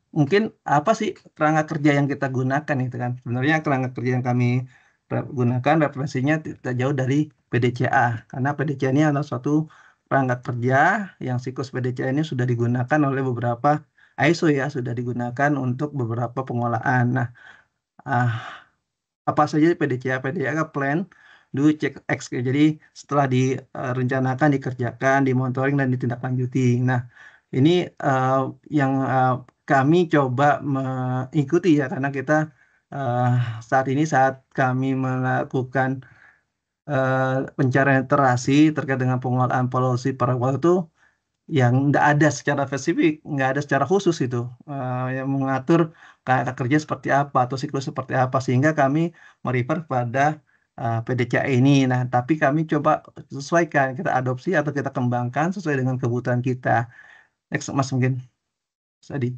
mungkin apa sih kerangka kerja yang kita gunakan itu kan? Sebenarnya kerangka kerja yang kami gunakan referensinya tidak jauh dari PDCA karena PDCA ini adalah suatu kerangka kerja yang siklus PDCA ini sudah digunakan oleh beberapa ISO ya, sudah digunakan untuk beberapa pengolahan. Nah, apa saja PDCA? PDCA plan, do, check, execute. Jadi setelah direncanakan, dikerjakan, dimonitoring dan ditindaklanjuti. Nah, ini yang kami coba mengikuti ya karena kita saat ini saat kami melakukan pencarian literasi terkait dengan pengolahan policy firewall itu yang nggak ada secara spesifik, nggak ada secara khusus itu yang mengatur kakak kerja seperti apa atau siklus seperti apa sehingga kami merefer pada PDCA ini. Nah, tapi kami coba sesuaikan, kita adopsi atau kita kembangkan sesuai dengan kebutuhan kita. Next, Mas mungkin. Tadi.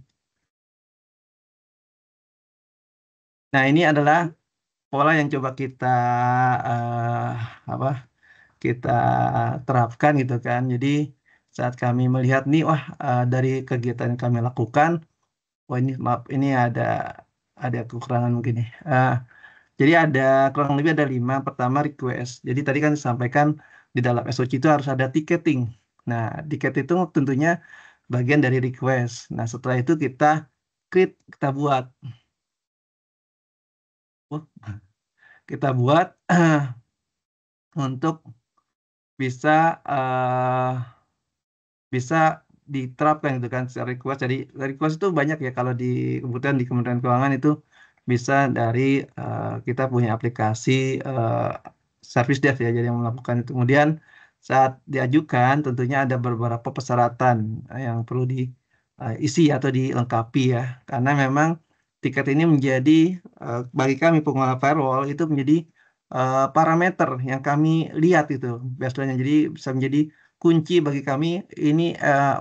Nah, ini adalah pola yang coba kita kita terapkan gitu kan. Jadi saat kami melihat nih, wah dari kegiatan yang kami lakukan, wah ini maaf ini ada kekurangan mungkin nih. Jadi ada kurang lebih ada 5. Pertama request. Jadi tadi kan disampaikan di dalam SOC itu harus ada ticketing. Nah, tiket itu tentunya bagian dari request. Nah, setelah itu kita create, kita buat untuk bisa bisa diterapkan gitu kan secara request. Jadi request itu banyak ya kalau kemudian di Kementerian Keuangan itu bisa dari kita punya aplikasi service desk ya jadi yang melakukan itu. Kemudian saat diajukan tentunya ada beberapa persyaratan yang perlu diisi atau dilengkapi ya. Karena memang tiket ini menjadi bagi kami pengelola firewall itu menjadi parameter yang kami lihat itu biasanya. Jadi bisa menjadi kunci bagi kami ini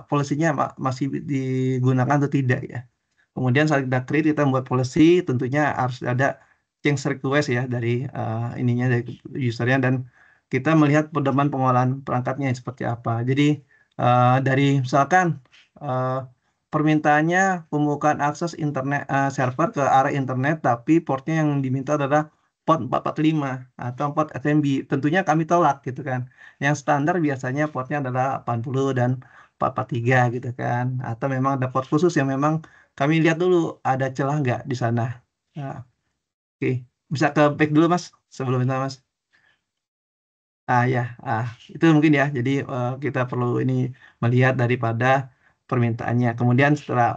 polisinya masih digunakan atau tidak ya. Kemudian saat kita create kita membuat policy tentunya harus ada change request ya dari ininya dari usernya dan kita melihat pedoman pengolahan perangkatnya seperti apa. Jadi dari misalkan permintaannya pembukaan akses internet server ke arah internet tapi portnya yang diminta adalah port 445 atau port SMB. Tentunya kami tolak gitu kan. Yang standar biasanya portnya adalah 80 dan 443 gitu kan. Atau memang ada port khusus yang memang kami lihat dulu ada celah nggak di sana. Nah, oke, bisa ke back dulu Mas sebelum itu Mas. Ya, itu mungkin ya. Jadi kita perlu ini melihat daripada permintaannya. Kemudian setelah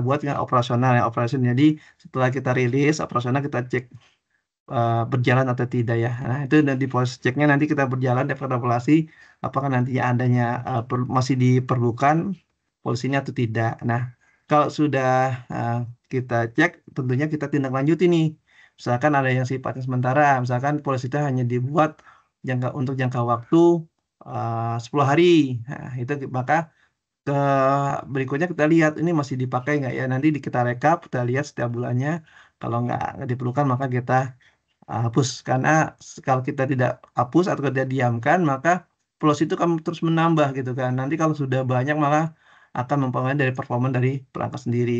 buat kan operasional ya operation. Jadi setelah kita rilis operasional kita cek berjalan atau tidak ya. Nah, itu di proses ceknya nanti kita berjalan evaluasi apakah nantinya adanya masih diperlukan polisinya atau tidak. Nah, kalau sudah uh, kita cek, tentunya kita tindak lanjuti nih. Misalkan ada yang sifatnya sementara, misalkan polisi itu hanya dibuat untuk jangka waktu 10 hari. Nah, itu maka ke berikutnya kita lihat ini masih dipakai nggak ya. Nanti kita rekap, kita lihat setiap bulannya. Kalau nggak diperlukan maka kita hapus karena kalau kita tidak hapus atau tidak diamkan maka pulau itu kan terus menambah gitu kan nanti kalau sudah banyak malah akan mempengaruhi dari performa dari perangkat sendiri.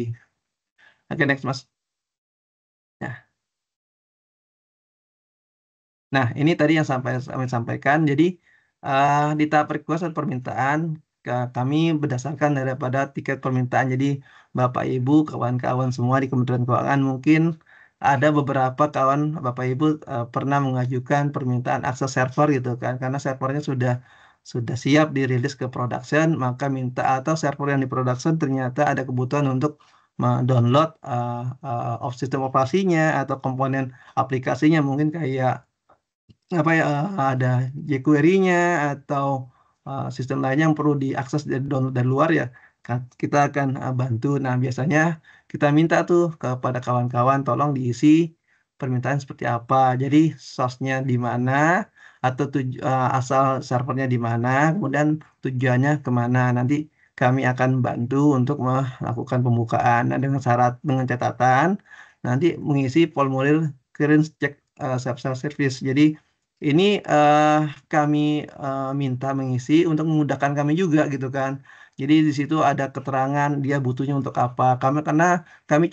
Oke, next Mas. Nah, ini tadi yang kami sampaikan. Jadi, di tahap request dan permintaan, kami berdasarkan daripada tiket permintaan. Jadi, Bapak Ibu, kawan-kawan semua di Kementerian Keuangan, mungkin ada beberapa kawan Bapak Ibu pernah mengajukan permintaan akses server gitu kan. Karena servernya sudah siap dirilis ke production, maka minta atau server yang di production ternyata ada kebutuhan untuk mendownload of sistem operasinya atau komponen aplikasinya mungkin kayak apa ya ada jQuery-nya atau sistem lainnya yang perlu diakses dari download dari luar ya kita akan bantu. Nah biasanya kita minta tuh kepada kawan-kawan tolong diisi permintaan seperti apa. Jadi source-nya di mana atau asal servernya di mana, kemudian tujuannya kemana. Nanti kami akan bantu untuk melakukan pembukaan. Nah, dengan syarat dengan catatan nanti mengisi formulir clearance check self-service. Jadi ini kami minta mengisi untuk memudahkan kami juga gitu kan. Jadi di situ ada keterangan dia butuhnya untuk apa. Karena kami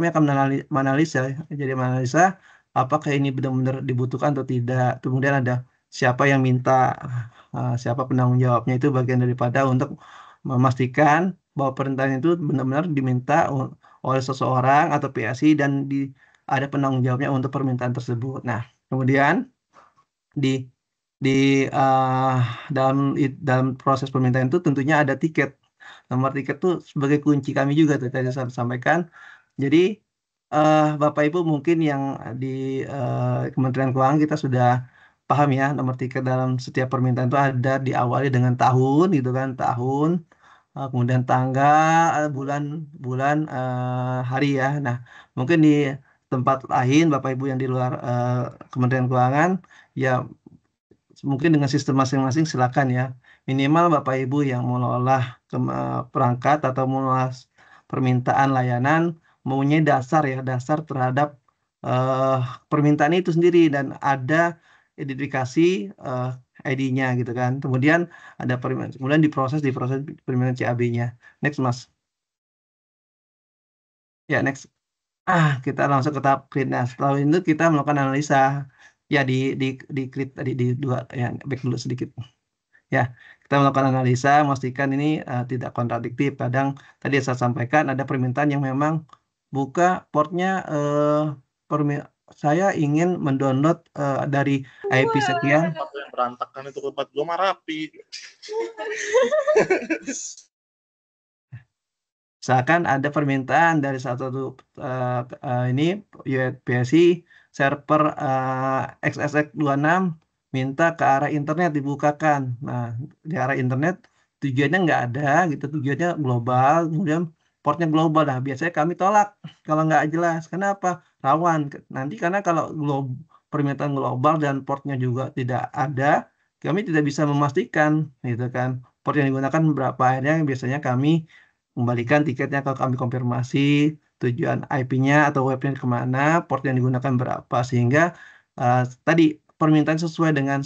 akan menganalisa, jadi menganalisa apakah ini benar-benar dibutuhkan atau tidak. Kemudian ada siapa yang minta, siapa penanggung jawabnya itu bagian daripada untuk memastikan bahwa perintah itu benar-benar diminta oleh seseorang atau PSI dan ada penanggung jawabnya untuk permintaan tersebut. Nah, kemudian di di eh, dalam proses permintaan itu tentunya ada tiket. Nomor tiket itu sebagai kunci kami juga tuh tadi saya sampaikan. Jadi Bapak Ibu mungkin yang di Kementerian Keuangan kita sudah paham ya nomor tiket dalam setiap permintaan itu ada diawali dengan tahun gitu kan tahun kemudian tanggal bulan bulan hari ya. Nah mungkin di tempat lain Bapak Ibu yang di luar Kementerian Keuangan ya mungkin dengan sistem masing-masing silakan ya. Minimal Bapak Ibu yang mengolah perangkat atau mengolah permintaan layanan mempunyai dasar terhadap eh, permintaan itu sendiri dan ada identifikasi ID-nya gitu kan. Kemudian kemudian diproses permintaan CAB-nya. Next Mas. Ya, next. Kita langsung ke tahap create. Nah, setelah itu kita melakukan analisa. Ya di create tadi di dua ya back dulu sedikit. Ya, kita melakukan analisa, memastikan ini tidak kontradiktif. Kadang tadi saya sampaikan ada permintaan yang memang buka portnya saya ingin mendownload dari IP sekian. Yang berantakan itu tempat gua mah rapi. Misalkan ada permintaan dari satu ini PSI server XSX26 minta ke arah internet dibukakan. Nah, di arah internet tujuannya nggak ada gitu, tujuannya global, kemudian portnya global. Nah, biasanya kami tolak kalau nggak jelas. Kenapa? Rawan. Nanti karena kalau permintaan global dan portnya juga tidak ada, kami tidak bisa memastikan gitu kan. Port yang digunakan berapa akhirnya biasanya kami kembalikan tiketnya kalau kami konfirmasi tujuan IP-nya atau webnya kemana, port yang digunakan berapa, sehingga tadi permintaan sesuai dengan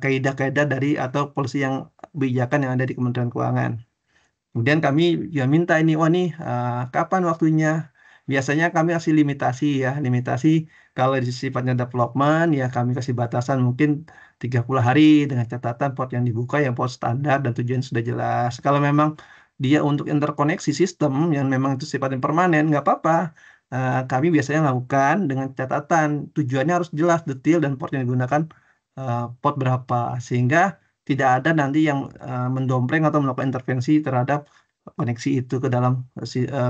kaidah-kaidah dari atau polisi yang kebijakan yang ada di Kementerian Keuangan. Kemudian kami juga minta ini, nih kapan waktunya? Biasanya kami kasih limitasi kalau sifatnya development ya kami kasih batasan mungkin 30 hari dengan catatan port yang dibuka yang port standar dan tujuan sudah jelas. Kalau memang dia untuk interkoneksi sistem yang memang itu sifatnya permanen, nggak apa-apa. Kami biasanya lakukan dengan catatan tujuannya harus jelas, detail, dan port yang digunakan port berapa, sehingga tidak ada nanti yang mendompleng atau melakukan intervensi terhadap koneksi itu ke dalam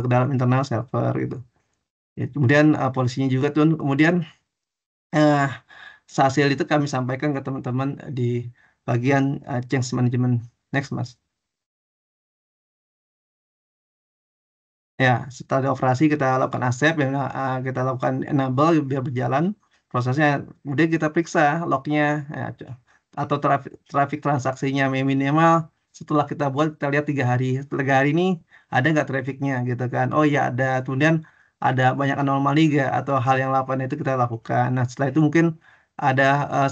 ke dalam internal server gitu. Ya, kemudian polisinya juga tuh, kemudian hasil itu kami sampaikan ke teman-teman di bagian change management. Next, Mas. Ya, setelah dioperasi kita lakukan accept, ya, kita lakukan enable biar berjalan prosesnya. Kemudian kita periksa lognya, ya, atau traffic transaksinya minimal. Setelah kita buat, kita lihat 3 hari. Setelah 3 hari ini ada nggak trafficnya gitu kan? Oh ya ada. Kemudian ada banyak anomali nggak atau hal yang lapan itu kita lakukan. Nah setelah itu mungkin ada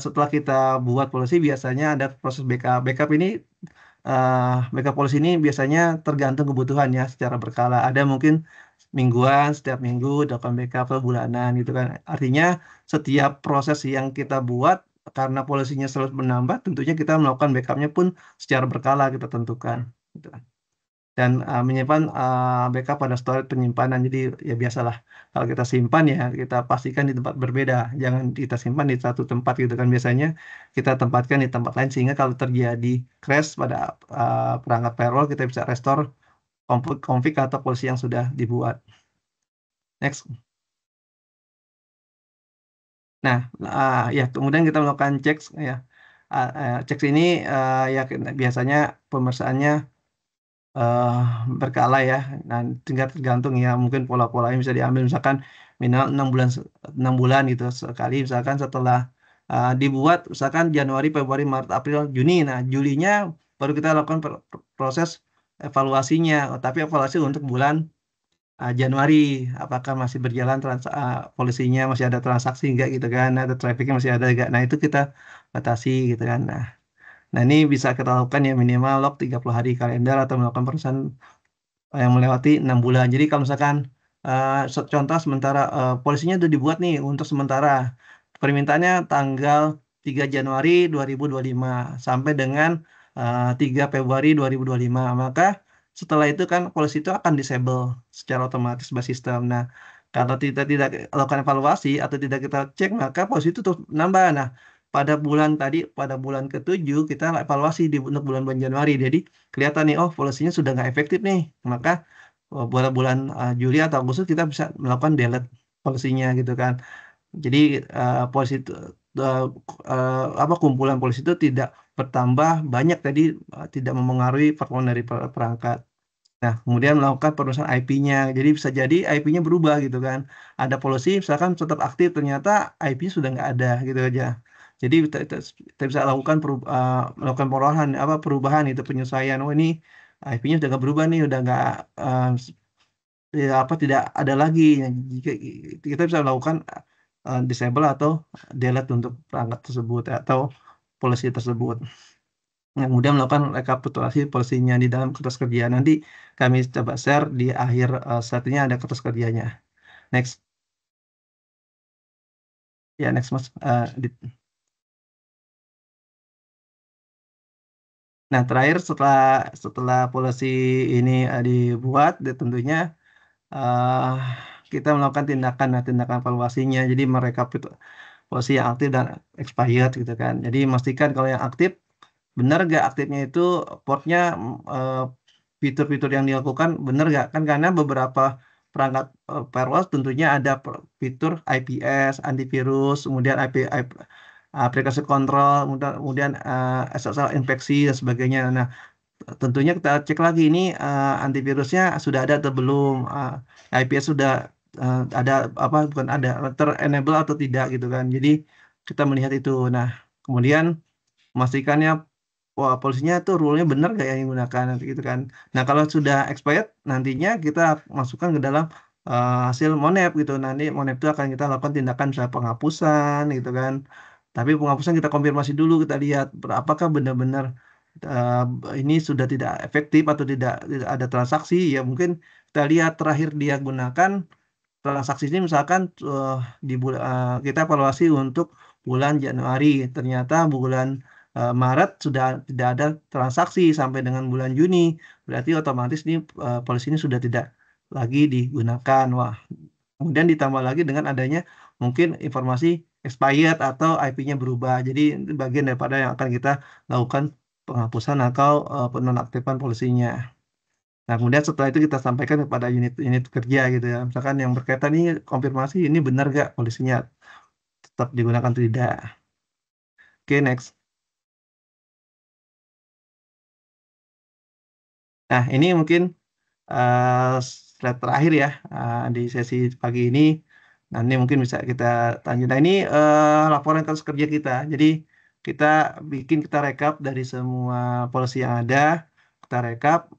setelah kita buat polisi biasanya ada proses backup. Backup ini backup polisi ini biasanya tergantung kebutuhan ya secara berkala. Ada mungkin mingguan, setiap minggu dilakukan backup atau bulanan gitu kan. Artinya setiap proses yang kita buat karena polisinya selalu menambah, tentunya kita melakukan backupnya pun secara berkala kita tentukan. Gitu. Dan menyimpan backup pada storage penyimpanan. Jadi ya biasalah kalau kita simpan ya kita pastikan di tempat berbeda. Jangan kita simpan di satu tempat gitu kan. Biasanya kita tempatkan di tempat lain sehingga kalau terjadi crash pada perangkat firewall kita bisa restore config atau polisi yang sudah dibuat. Next. Nah, ya kemudian kita melakukan checks ya. Checks ini ya biasanya pemeriksaannya berkala ya. Nah, tinggal tergantung ya, mungkin pola-polanya bisa diambil misalkan minimal 6 bulan gitu sekali, misalkan setelah dibuat misalkan Januari, Februari, Maret, April, Juni. Nah, Julinya baru kita lakukan proses evaluasinya. Tapi evaluasi untuk bulan Januari, apakah masih berjalan polisinya, masih ada transaksi enggak gitu kan, ada trafficnya masih ada enggak. Nah, itu kita batasi gitu kan. Nah, ini bisa kita lakukan ya minimal log 30 hari kalender atau melakukan perusahaan yang melewati 6 bulan. Jadi kalau misalkan contoh sementara polisinya sudah dibuat nih untuk sementara permintaannya tanggal 3 Januari 2025 sampai dengan 3 Februari 2025. Maka setelah itu kan polisi itu akan disable secara otomatis by sistem. Nah, kalau tidak lakukan evaluasi atau tidak kita cek, maka polisi itu terus nambah. Nah, pada bulan ke-7 kita evaluasi untuk bulan Januari. Jadi kelihatan nih, oh polisinya sudah nggak efektif nih. Maka bulan Juli atau Agustus kita bisa melakukan delete polisinya gitu kan. Jadi polisi itu kumpulan polisi itu tidak bertambah banyak tadi, tidak memengaruhi performa dari perangkat. Nah, kemudian melakukan perusahaan IP-nya. Jadi bisa jadi IP-nya berubah gitu kan. Ada polisi misalkan tetap aktif, ternyata IP-nya sudah nggak ada gitu aja. Jadi kita bisa lakukan melakukan perubahan itu penyesuaian. Oh ini IP-nya sudah nggak berubah nih, udah nggak tidak ada lagi. Jika kita bisa lakukan disable atau delete untuk perangkat tersebut atau polisi tersebut. Yang kemudian melakukan rekapitulasi polisinya di dalam kertas kerja. Nanti kami coba share di akhir slide-nya ada kertas kerjanya. Next. Ya, next Mas. Nah, terakhir setelah polisi ini dibuat, tentunya kita melakukan tindakan evaluasinya. Jadi polisi yang aktif dan expired gitu kan. Jadi memastikan kalau yang aktif benar nggak aktifnya itu portnya fitur-fitur yang dilakukan benar nggak kan, karena beberapa perangkat firewall tentunya ada fitur IPS, antivirus, kemudian aplikasi kontrol, kemudian SSL infeksi dan sebagainya. Nah, tentunya kita cek lagi ini antivirusnya sudah ada atau belum, IPS sudah ada bukan ada ter-enable atau tidak gitu kan. Jadi kita melihat itu. Nah, kemudian memastikannya polisinya tuh rule-nya benar gak yang digunakan nanti gitu kan. Nah, kalau sudah expired nantinya kita masukkan ke dalam hasil monep gitu. Nanti monep itu akan kita lakukan tindakan misalnya penghapusan gitu kan. Tapi penghapusan kita konfirmasi dulu, kita lihat apakah benar-benar ini sudah tidak efektif atau tidak ada transaksi. Ya mungkin kita lihat terakhir dia gunakan transaksi ini misalkan kita evaluasi untuk bulan Januari, ternyata bulan Maret sudah tidak ada transaksi sampai dengan bulan Juni, berarti otomatis ini polisi ini sudah tidak lagi digunakan. Wah, kemudian ditambah lagi dengan adanya mungkin informasi expired atau IP-nya berubah. Jadi itu bagian daripada yang akan kita lakukan penghapusan atau penonaktifan polisinya. Nah, kemudian setelah itu kita sampaikan kepada unit kerja gitu ya. Misalkan yang berkaitan ini konfirmasi ini benar nggak polisinya tetap digunakan atau tidak. Oke, next. Nah, ini mungkin slide terakhir ya di sesi pagi ini. Nah, ini mungkin bisa kita lanjut. Nah, ini laporan kasus kerja kita. Jadi kita kita rekap dari semua polisi yang ada. Kita rekap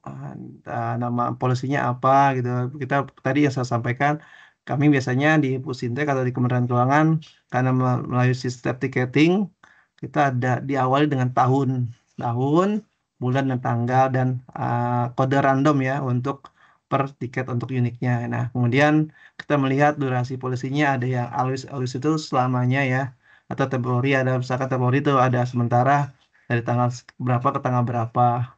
nama polisinya apa gitu. Kita tadi yang saya sampaikan, kami biasanya di Pusintek atau di Kementerian Keuangan karena melalui sistem tiketing kita ada diawali dengan tahun, bulan dan tanggal dan kode random ya untuk per tiket untuk uniknya. Nah, kemudian kita melihat durasi polisinya ada yang always itu selamanya ya, atau temporary, ada misalkan temporary itu ada sementara dari tanggal berapa ke tanggal berapa.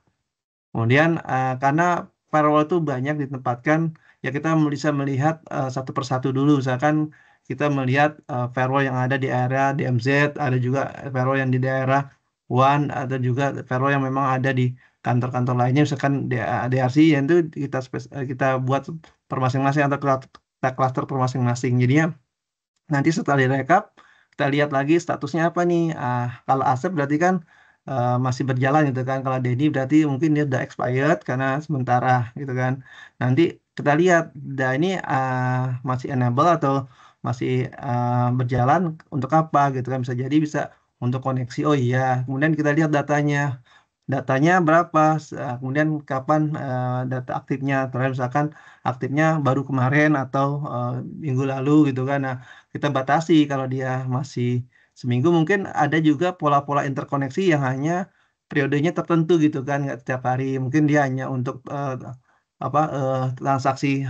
Kemudian karena firewall itu banyak ditempatkan, ya kita bisa melihat satu persatu dulu. Misalkan kita melihat firewall yang ada di area DMZ, ada juga firewall yang di daerah One, ada juga firewall yang memang ada di kantor-kantor lainnya. Misalkan DRC, yang itu kita buat per masing-masing atau kita cluster per masing-masing. Jadinya nanti setelah direkap, kita lihat lagi statusnya apa nih. Kalau Asep berarti kan masih berjalan gitu kan. Kalau Denny berarti mungkin dia udah expired karena sementara gitu kan. Nanti kita lihat, ini masih enable atau masih berjalan untuk apa gitu kan. Bisa jadi bisa untuk koneksi. Oh iya, kemudian kita lihat datanya berapa, kemudian kapan data aktifnya. Terus misalkan aktifnya baru kemarin atau minggu lalu gitu kan. Nah, kita batasi kalau dia masih seminggu, mungkin ada juga pola-pola interkoneksi yang hanya periodenya tertentu gitu kan, nggak setiap hari. Mungkin dia hanya untuk transaksi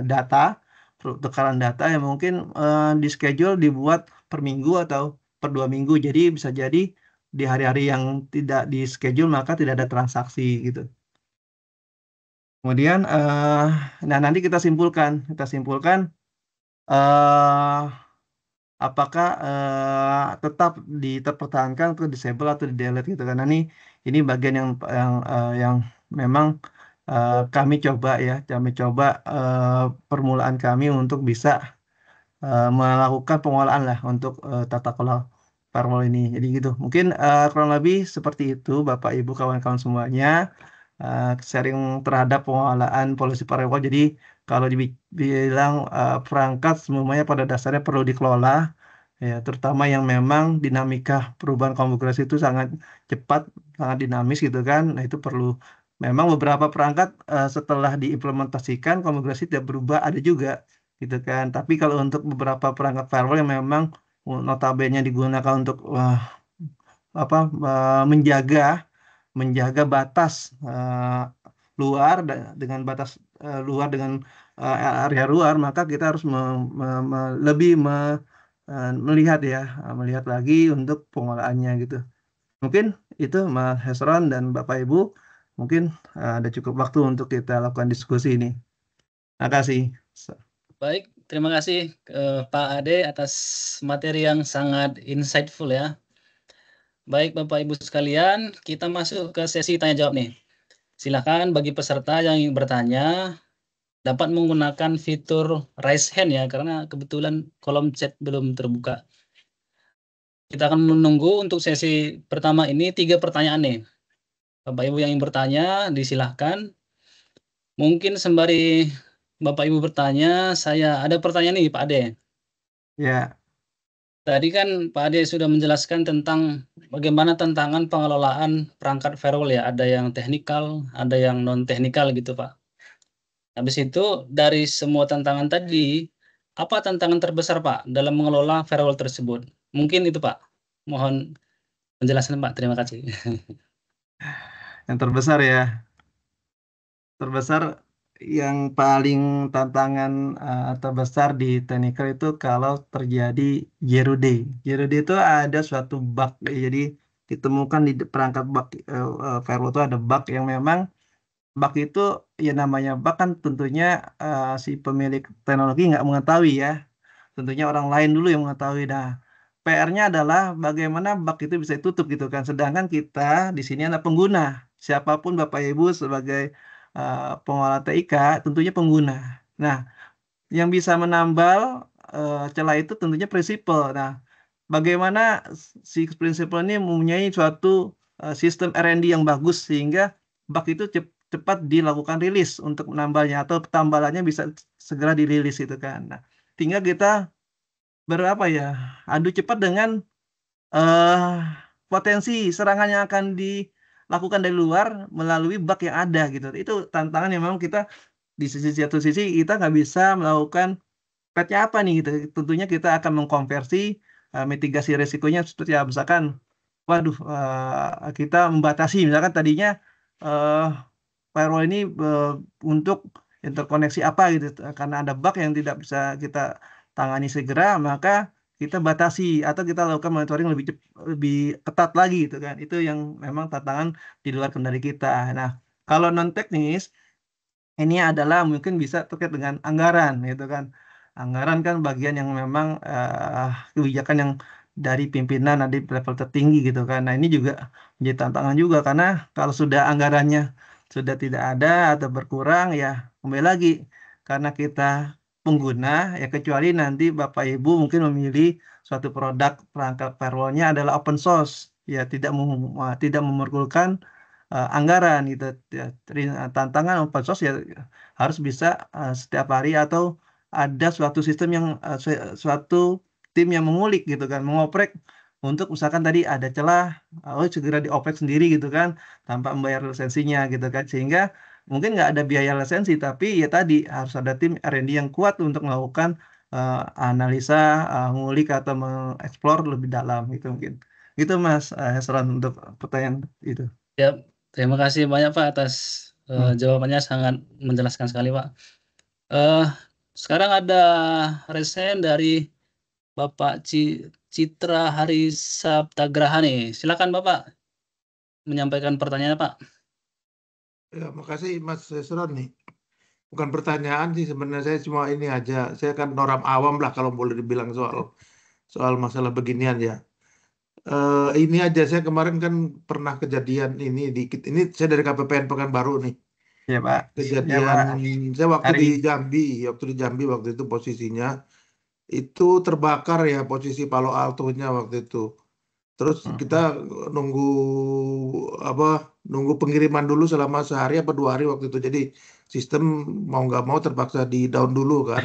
data, tukaran data yang mungkin di schedule dibuat per minggu atau per 2 minggu. Jadi bisa jadi di hari-hari yang tidak di schedule maka tidak ada transaksi gitu. Kemudian, nah nanti kita simpulkan apakah tetap terpertahankan atau disable atau di delete gitu kan. Nah, ini bagian yang memang kami coba permulaan kami untuk bisa melakukan pengolahan lah untuk tata kelola firewall ini. Jadi gitu. Mungkin kurang lebih seperti itu Bapak Ibu kawan-kawan semuanya, sharing terhadap pengolahan polisi firewall. Jadi kalau dibilang perangkat semuanya pada dasarnya perlu dikelola ya, terutama yang memang dinamika perubahan konfigurasi itu sangat cepat, sangat dinamis gitu kan. Nah, itu perlu memang beberapa perangkat setelah diimplementasikan konfigurasi tidak berubah, ada juga gitu kan. Tapi kalau untuk beberapa perangkat firewall yang memang notabene digunakan untuk menjaga batas luar dengan batas luar dengan area luar, maka kita harus lebih melihat lagi untuk pengolahannya gitu. Mungkin itu Mas Hesron dan Bapak Ibu, mungkin ada cukup waktu untuk kita lakukan diskusi ini. Terima kasih. Baik, terima kasih Pak Ade atas materi yang sangat insightful ya. Baik Bapak Ibu sekalian, kita masuk ke sesi tanya jawab nih. Silakan bagi peserta yang ingin bertanya dapat menggunakan fitur raise hand ya, karena kebetulan kolom chat belum terbuka. Kita akan menunggu untuk sesi pertama ini 3 pertanyaan nih. Bapak Ibu yang ingin bertanya, disilahkan. Mungkin sembari Bapak Ibu bertanya, saya ada pertanyaan nih Pak Ade. Ya. Tadi kan Pak Ade sudah menjelaskan tentang bagaimana tantangan pengelolaan perangkat firewall ya. Ada yang teknikal, ada yang non-teknikal gitu Pak. Habis itu dari semua tantangan tadi, apa tantangan terbesar Pak dalam mengelola firewall tersebut? Mungkin itu Pak. Mohon penjelasan Pak. Terima kasih. Yang terbesar yang paling tantangan terbesar di technical itu kalau terjadi zero day. Zero day itu ada suatu bug, jadi ditemukan di perangkat bug firewall itu ada bug yang memang bug itu ya namanya bug kan tentunya si pemilik teknologi nggak mengetahui ya. Tentunya orang lain dulu yang mengetahui. Nah, PR-nya adalah bagaimana bug itu bisa ditutup gitu kan. Sedangkan kita di sini adalah pengguna. Siapapun Bapak Ibu sebagai pengelola TIK tentunya pengguna. Nah, yang bisa menambal celah itu tentunya prinsipal. Nah, bagaimana si prinsipal ini mempunyai suatu sistem R&D yang bagus sehingga bug itu cepat dilakukan rilis untuk menambalnya atau tambalannya bisa segera dirilis itu kan. Nah, tinggal kita berapa ya adu cepat dengan potensi serangan yang akan dilakukan dari luar melalui bug yang ada gitu. Itu tantangan yang memang kita di satu sisi kita nggak bisa melakukan petnya apa nih gitu. Tentunya kita akan mengkonversi mitigasi resikonya seperti ya, misalkan waduh kita membatasi misalkan tadinya firewall ini untuk interkoneksi apa gitu karena ada bug yang tidak bisa kita tangani segera maka kita batasi atau kita lakukan monitoring lebih ketat lagi gitu kan itu yang memang tantangan di luar kendali kita. Nah kalau non teknis ini adalah mungkin bisa terkait dengan anggaran gitu kan. Anggaran kan bagian yang memang kebijakan yang dari pimpinan di level tertinggi gitu kan. Nah ini juga menjadi tantangan juga karena kalau sudah anggarannya sudah tidak ada atau berkurang ya kembali lagi karena kita pengguna ya kecuali nanti Bapak Ibu mungkin memilih suatu produk perangkat firewall-nya adalah open source ya tidak memerlukan anggaran gitu ya. Tantangan open source ya harus bisa setiap hari atau ada suatu sistem yang suatu tim yang mengulik gitu kan mengoprek untuk misalkan tadi ada celah segera dioprek sendiri gitu kan tanpa membayar lisensinya gitu kan sehingga mungkin nggak ada biaya lisensi tapi ya tadi harus ada tim R&D yang kuat untuk melakukan analisa ngulik atau mengeksplor lebih dalam gitu mungkin itu Mas Hesron untuk pertanyaan itu. Ya, terima kasih banyak Pak atas jawabannya sangat menjelaskan sekali Pak. Sekarang ada resen dari Bapak Citra Harisabtagraha nih. Silakan Bapak menyampaikan pertanyaannya Pak. Ya, makasih Mas Hesron nih. Bukan pertanyaan sih sebenarnya saya cuma ini aja. Saya kan orang awam lah kalau boleh dibilang soal masalah beginian ya. Ini aja saya kemarin kan pernah kejadian ini dikit. Ini saya dari KPPN Pekanbaru nih. Ya Pak. Kejadian Ya, Pak. saya waktu di Jambi waktu itu posisinya itu terbakar ya posisi Palo Alto-nya waktu itu. Terus kita nunggu pengiriman dulu selama sehari apa 2 hari waktu itu. Jadi sistem mau nggak mau terpaksa di down dulu kan.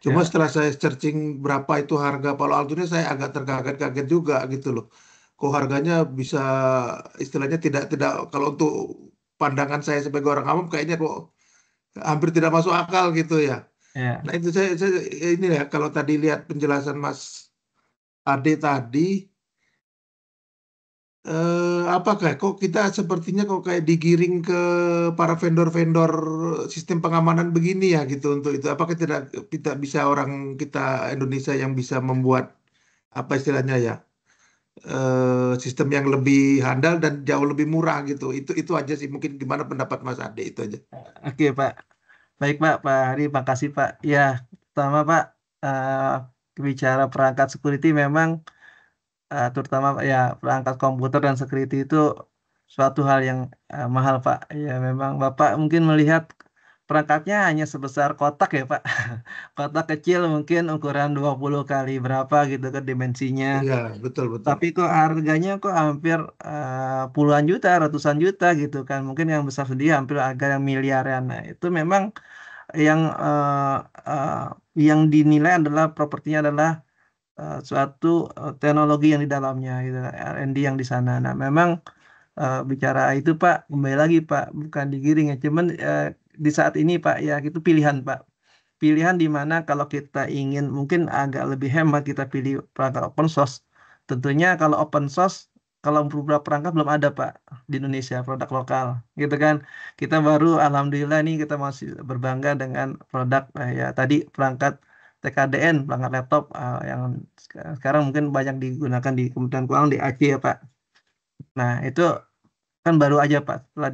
Cuma setelah saya searching berapa itu harga Palo Alto-nya saya agak terkaget-kaget juga gitu loh. Kok harganya bisa istilahnya tidak kalau untuk pandangan saya sebagai orang awam kayaknya kok hampir tidak masuk akal gitu ya. Nah itu saya ini ya kalau tadi lihat penjelasan Mas Ade tadi apakah kok kita sepertinya kok kayak digiring ke para vendor-vendor sistem pengamanan begini ya gitu untuk itu apakah tidak bisa orang kita Indonesia yang bisa membuat apa istilahnya ya sistem yang lebih handal dan jauh lebih murah gitu itu aja sih mungkin gimana pendapat Mas Ade itu aja. Oke Pak, baik Pak Hari, makasih Pak. Ya, pertama Pak, bicara perangkat security memang terutama ya perangkat komputer dan security itu suatu hal yang mahal Pak. Ya memang Bapak mungkin melihat perangkatnya hanya sebesar kotak ya Pak. Kotak kecil mungkin ukuran 20 kali berapa gitu kan dimensinya. Iya, betul. Tapi kok harganya kok hampir puluhan juta, ratusan juta gitu kan. Mungkin yang besar sendiri hampir agak yang miliaran. Nah, itu memang yang yang dinilai adalah propertinya adalah suatu teknologi yang di dalamnya gitu, R&D yang di sana. Nah, memang bicara itu Pak, kembali lagi Pak, bukan digiring ya, cuman di saat ini Pak ya itu pilihan Pak. Pilihan di mana kalau kita ingin mungkin agak lebih hemat kita pilih perangkat open source. Tentunya kalau open source kalau beberapa perangkat belum ada Pak di Indonesia produk lokal gitu kan. Kita baru alhamdulillah nih kita masih berbangga dengan produk ya tadi perangkat TKDN, perangkat laptop yang sekarang mungkin banyak digunakan di Kementerian Keuangan di Aceh ya Pak. Nah, itu kan baru aja Pak setelah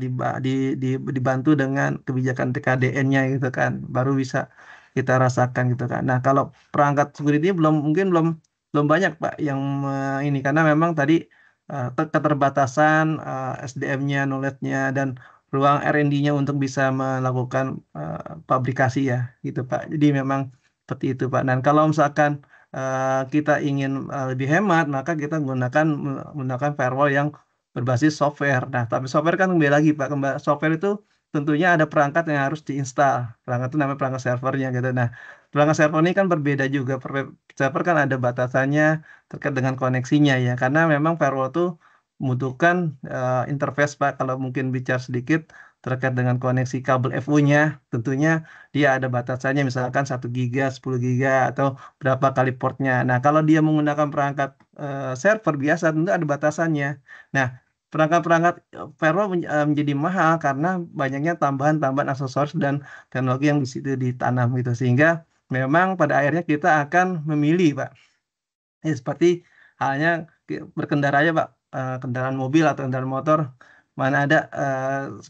dibantu dengan kebijakan TKDN-nya gitu kan, baru bisa kita rasakan gitu kan. Nah, kalau perangkat security mungkin belum banyak Pak yang ini, karena memang tadi keterbatasan SDM-nya, knowledge-nya, dan ruang R&D-nya untuk bisa melakukan pabrikasi ya gitu Pak. Jadi memang seperti itu Pak. Dan kalau misalkan kita ingin lebih hemat, maka kita menggunakan firewall yang berbasis software. Nah, tapi software kan kembali lagi Pak, software itu tentunya ada perangkat yang harus diinstal. Perangkat itu namanya perangkat servernya gitu. Nah, perangkat server ini kan berbeda juga. Server kan ada batasannya terkait dengan koneksinya ya. Karena memang firewall itu membutuhkan interface Pak. Kalau mungkin bicara sedikit terkait dengan koneksi kabel FU-nya, tentunya dia ada batasannya, misalkan 1 giga, 10 giga, atau berapa kali portnya. Nah, kalau dia menggunakan perangkat server biasa, tentu ada batasannya. Nah, perangkat-perangkat firewall menjadi mahal karena banyaknya tambahan-tambahan aksesoris dan teknologi yang di situ ditanam gitu. Sehingga memang pada akhirnya kita akan memilih, Pak. Ya, seperti halnya berkendara aja, Pak. Kendaraan mobil atau kendaraan motor, mana ada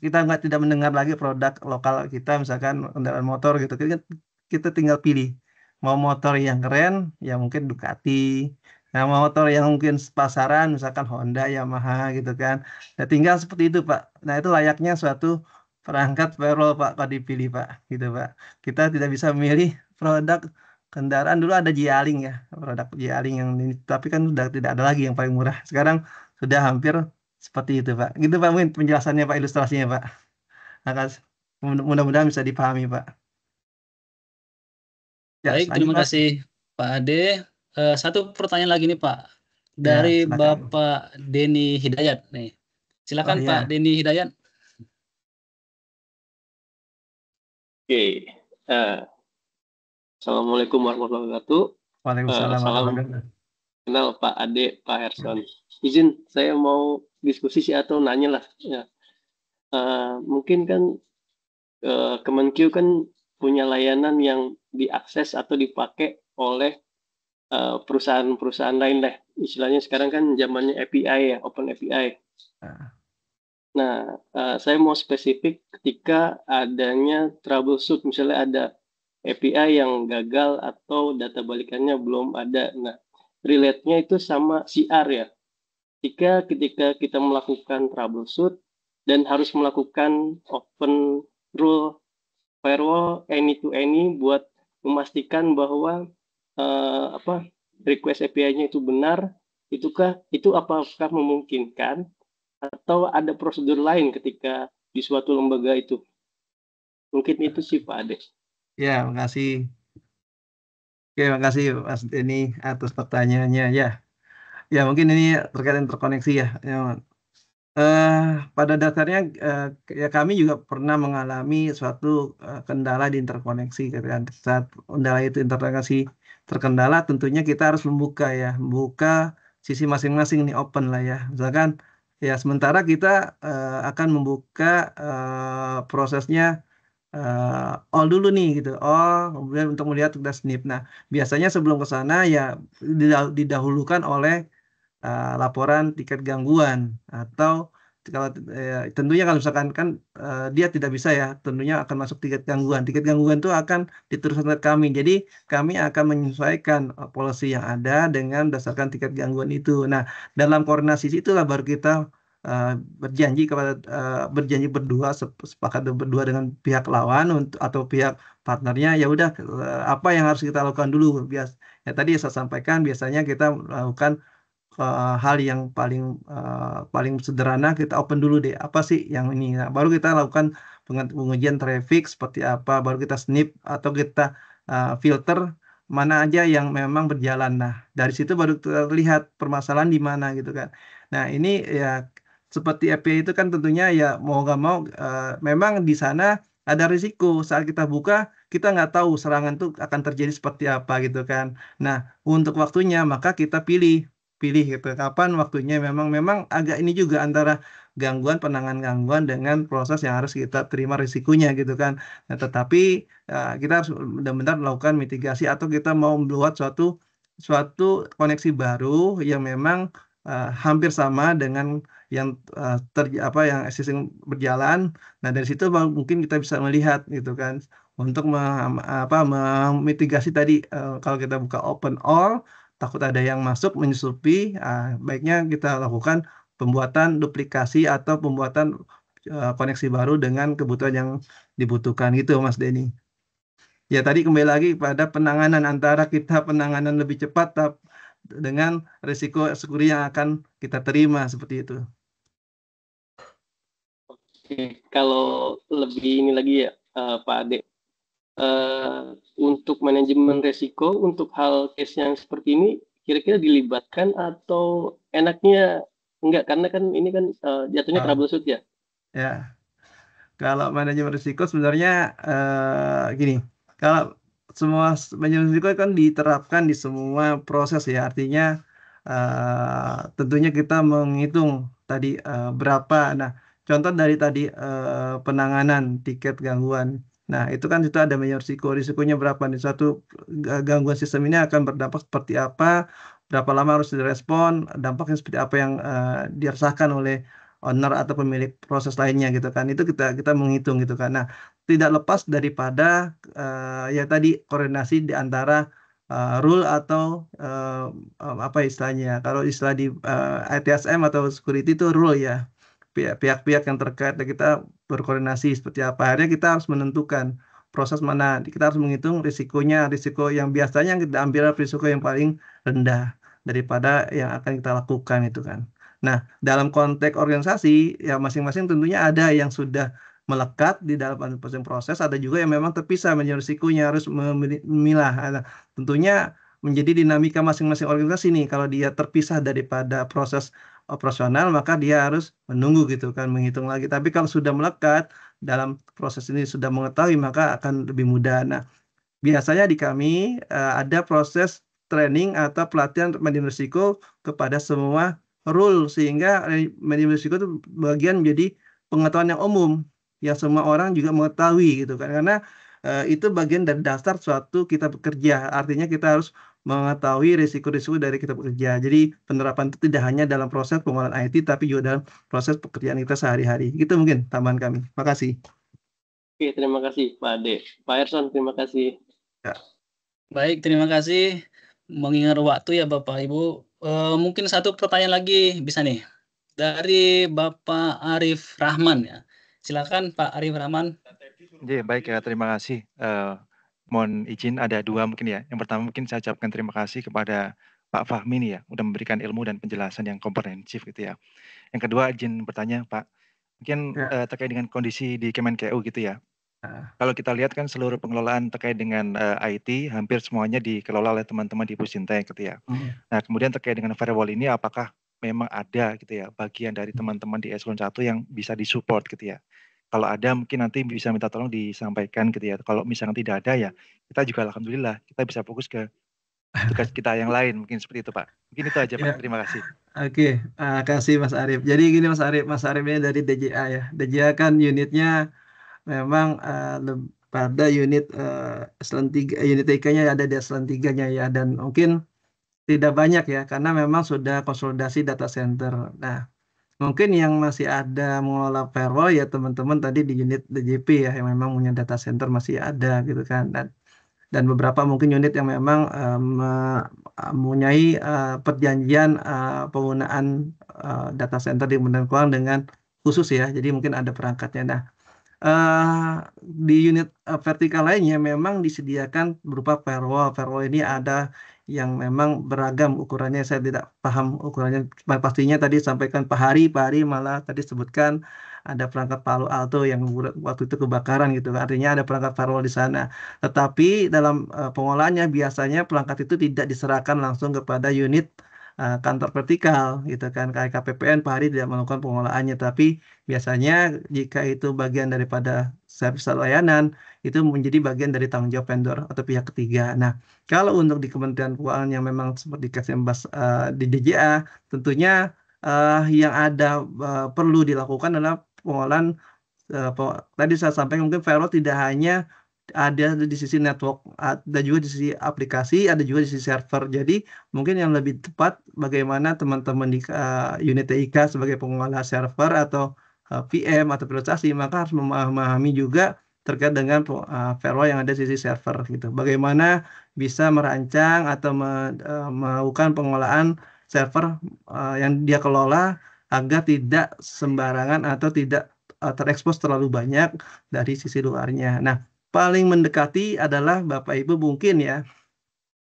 kita tidak mendengar lagi produk lokal kita, misalkan kendaraan motor gitu. Kita tinggal pilih mau motor yang keren, ya mungkin Ducati. Nah, motor yang mungkin pasaran, misalkan Honda, Yamaha gitu kan. Nah, tinggal seperti itu, Pak. Nah, itu layaknya suatu perangkat firewall, Pak, kalau dipilih, Pak. Gitu, Pak. Kita tidak bisa memilih produk kendaraan. Dulu ada Jialing ya, produk Jialing yang ini, tapi kan sudah tidak ada lagi yang paling murah. Sekarang sudah hampir seperti itu, Pak. Gitu, Pak, mungkin penjelasannya, Pak, ilustrasinya, Pak. Maka mudah-mudahan bisa dipahami, Pak. Ya, Baik, lanjut, terima Pak. kasih Pak Ade. Satu pertanyaan lagi nih Pak, Ya, dari silakan. Bapak Denny Hidayat nih. Silakan Oh, Pak ya. Denny Hidayat. Oke, Assalamualaikum warahmatullahi wabarakatuh. Waalaikumsalam Salam warahmatullahi wabarakatuh. kenal Pak Ade, Pak Herson. Izin saya mau diskusi sih atau nanya lah. Ya. Mungkin kan Kemenq kan punya layanan yang diakses atau dipakai oleh perusahaan-perusahaan lain lah. Istilahnya sekarang kan zamannya API ya, Open API. Nah, saya mau spesifik ketika adanya troubleshoot, misalnya ada API yang gagal atau data balikannya belum ada. Nah, relate-nya itu sama CR ya. Ketika kita melakukan troubleshoot dan harus melakukan open rule firewall any to any buat memastikan bahwa request API-nya itu benar, itu apakah memungkinkan atau ada prosedur lain ketika di suatu lembaga itu? Mungkin itu sih Pak Ade. Ya, makasih. Oke, makasih Mas Denny atas pertanyaannya. Ya mungkin ini terkait interkoneksi ya. Pada dasarnya ya kami juga pernah mengalami suatu kendala di interkoneksi. Kan. Saat kendala itu interkoneksi terkendala, tentunya kita harus membuka sisi masing-masing nih, open lah ya. Misalkan ya sementara kita akan membuka prosesnya all dulu nih gitu. Kemudian untuk melihat tugas SNP. Nah, biasanya sebelum ke sana ya didahulukan oleh laporan tiket gangguan, atau kalau tentunya kalau misalkan kan dia tidak bisa ya, tentunya akan masuk tiket gangguan. Tiket gangguan itu akan diteruskan ke kami. Jadi kami akan menyesuaikan policy yang ada dengan berdasarkan tiket gangguan itu. Nah, dalam koordinasi itulah baru kita berjanji berdua, sepakat berdua dengan pihak lawan atau pihak partnernya, ya udah apa yang harus kita lakukan dulu. Ya tadi saya sampaikan, biasanya kita melakukan hal yang paling sederhana, kita open dulu deh apa sih yang ini. Nah, baru kita lakukan pengujian traffic seperti apa, baru kita snip atau kita filter mana aja yang memang berjalan. Nah, dari situ baru terlihat permasalahan di mana gitu kan. Nah, ini ya seperti API itu kan tentunya ya mau nggak mau memang di sana ada risiko. Saat kita buka, kita nggak tahu serangan itu akan terjadi seperti apa gitu kan. Nah, untuk waktunya maka kita pilih gitu. Kapan waktunya, memang agak ini juga antara penanganan gangguan dengan proses yang harus kita terima risikonya gitu kan. Nah, tetapi kita harus benar-benar melakukan mitigasi, atau kita mau membuat suatu koneksi baru yang memang hampir sama dengan yang yang existing berjalan. Nah, dari situ mungkin kita bisa melihat gitu kan untuk memitigasi tadi kalau kita buka open all takut ada yang masuk menyusupi, baiknya kita lakukan pembuatan duplikasi atau pembuatan koneksi baru dengan kebutuhan yang dibutuhkan gitu Mas Denny. Ya tadi kembali lagi pada penanganan antara kita penanganan lebih cepat dengan risiko security yang akan kita terima seperti itu. Oke, kalau lebih ini lagi ya Pak Ade, untuk manajemen risiko untuk hal case yang seperti ini kira-kira dilibatkan atau enaknya enggak, karena kan ini kan jatuhnya troubleshoot ya. Ya, kalau manajemen risiko sebenarnya gini, kalau semua manajemen risiko kan diterapkan di semua proses ya, artinya tentunya kita menghitung tadi berapa. Nah, contoh dari tadi penanganan tiket gangguan. Nah, itu kan itu ada manajemen risiko, risikonya berapa nih, satu gangguan sistem ini akan berdampak seperti apa, berapa lama harus direspon, dampaknya seperti apa yang dirasakan oleh owner atau pemilik proses lainnya gitu kan, itu kita menghitung gitu kan. Nah, tidak lepas daripada ya tadi koordinasi di antara rule atau apa istilahnya, kalau istilah di ITSM atau security itu rule ya, pihak-pihak yang terkait dan kita berkoordinasi seperti apa. Akhirnya kita harus menentukan proses mana, kita harus menghitung risikonya, risiko yang biasanya kita ambil risiko yang paling rendah daripada yang akan kita lakukan itu kan. Nah, dalam konteks organisasi, ya masing-masing tentunya ada yang sudah melekat di dalam proses, ada juga yang memang terpisah menjadi risikonya, harus memilah. Nah, tentunya menjadi dinamika masing-masing organisasi nih, kalau dia terpisah daripada proses operasional, maka dia harus menunggu gitu kan, menghitung lagi. Tapi kalau sudah melekat dalam proses ini, sudah mengetahui, maka akan lebih mudah. Nah, biasanya di kami ada proses training atau pelatihan manajemen risiko kepada semua rule, sehingga manajemen risiko itu bagian menjadi pengetahuan yang umum yang semua orang juga mengetahui gitu kan, karena itu bagian dari dasar suatu kita bekerja, artinya kita harus mengetahui risiko-risiko dari kita bekerja. Jadi penerapan itu tidak hanya dalam proses pengolahan IT tapi juga dalam proses pekerjaan kita sehari-hari. Itu mungkin tambahan kami. Makasih. Oke, terima kasih Pak Ade. Pak Erson, terima kasih. Ya. Baik, terima kasih. Mengingat waktu ya Bapak Ibu, mungkin satu pertanyaan lagi bisa nih dari Bapak Arif Rahman ya. Silakan Pak Arif Rahman. Ya, baik ya, terima kasih. Mohon izin ada dua mungkin ya. Yang pertama mungkin saya ucapkan terima kasih kepada Pak Fahmi nih ya, udah memberikan ilmu dan penjelasan yang komprehensif gitu ya. Yang kedua izin bertanya Pak, mungkin terkait dengan kondisi di Kemenkeu gitu ya. Kalau kita lihat kan seluruh pengelolaan terkait dengan IT hampir semuanya dikelola oleh teman-teman di Pusintek gitu ya. Nah, kemudian terkait dengan firewall ini apakah memang ada gitu ya bagian dari teman-teman di eselon 1 yang bisa disupport gitu ya. Kalau ada mungkin nanti bisa minta tolong disampaikan gitu ya. Kalau misalnya tidak ada ya kita juga alhamdulillah kita bisa fokus ke tugas kita yang lain, mungkin seperti itu Pak. Mungkin itu aja Pak, terima kasih. Oke, kasih Mas Arif. Jadi gini Mas Arif ini dari DJA ya. DJA kan unitnya memang pada unit eselon 3, unit TK-nya ada di eselon 3-nya ya, dan mungkin tidak banyak ya karena memang sudah konsolidasi data center. Nah, mungkin yang masih ada mengelola firewall ya teman-teman tadi di unit DJP ya, yang memang punya data center masih ada gitu kan. Dan beberapa mungkin unit yang memang mempunyai perjanjian penggunaan data center di Kementerian Keuangan dengan khusus ya, jadi mungkin ada perangkatnya. Nah, di unit vertikal lainnya memang disediakan berupa firewall. Firewall ini ada yang memang beragam ukurannya, saya tidak paham ukurannya pastinya. Tadi sampaikan Pak Hari malah tadi sebutkan ada perangkat Palo Alto yang waktu itu kebakaran gitu, artinya ada perangkat firewall di sana. Tetapi dalam pengolahannya biasanya perangkat itu tidak diserahkan langsung kepada unit kantor vertikal gitu kan, kayak KPPN Pak Hari tidak melakukan pengolahannya, tapi biasanya jika itu bagian daripada servis layanan itu menjadi bagian dari tanggung jawab vendor atau pihak ketiga. Nah, kalau untuk di Kementerian Keuangan yang memang seperti Kasembas di DJA, tentunya yang ada perlu dilakukan adalah pengolahan. Tadi saya sampaikan mungkin firewall tidak hanya ada di sisi network, ada juga di sisi aplikasi, ada juga di sisi server. Jadi mungkin yang lebih tepat bagaimana teman-teman di unit TIK sebagai pengelola server atau PM atau pilotasi, maka harus memahami juga terkait dengan firewall yang ada di sisi server gitu. Bagaimana bisa merancang atau melakukan pengelolaan server yang dia kelola agar tidak sembarangan atau tidak terekspos terlalu banyak dari sisi luarnya. Nah, paling mendekati adalah Bapak Ibu mungkin ya,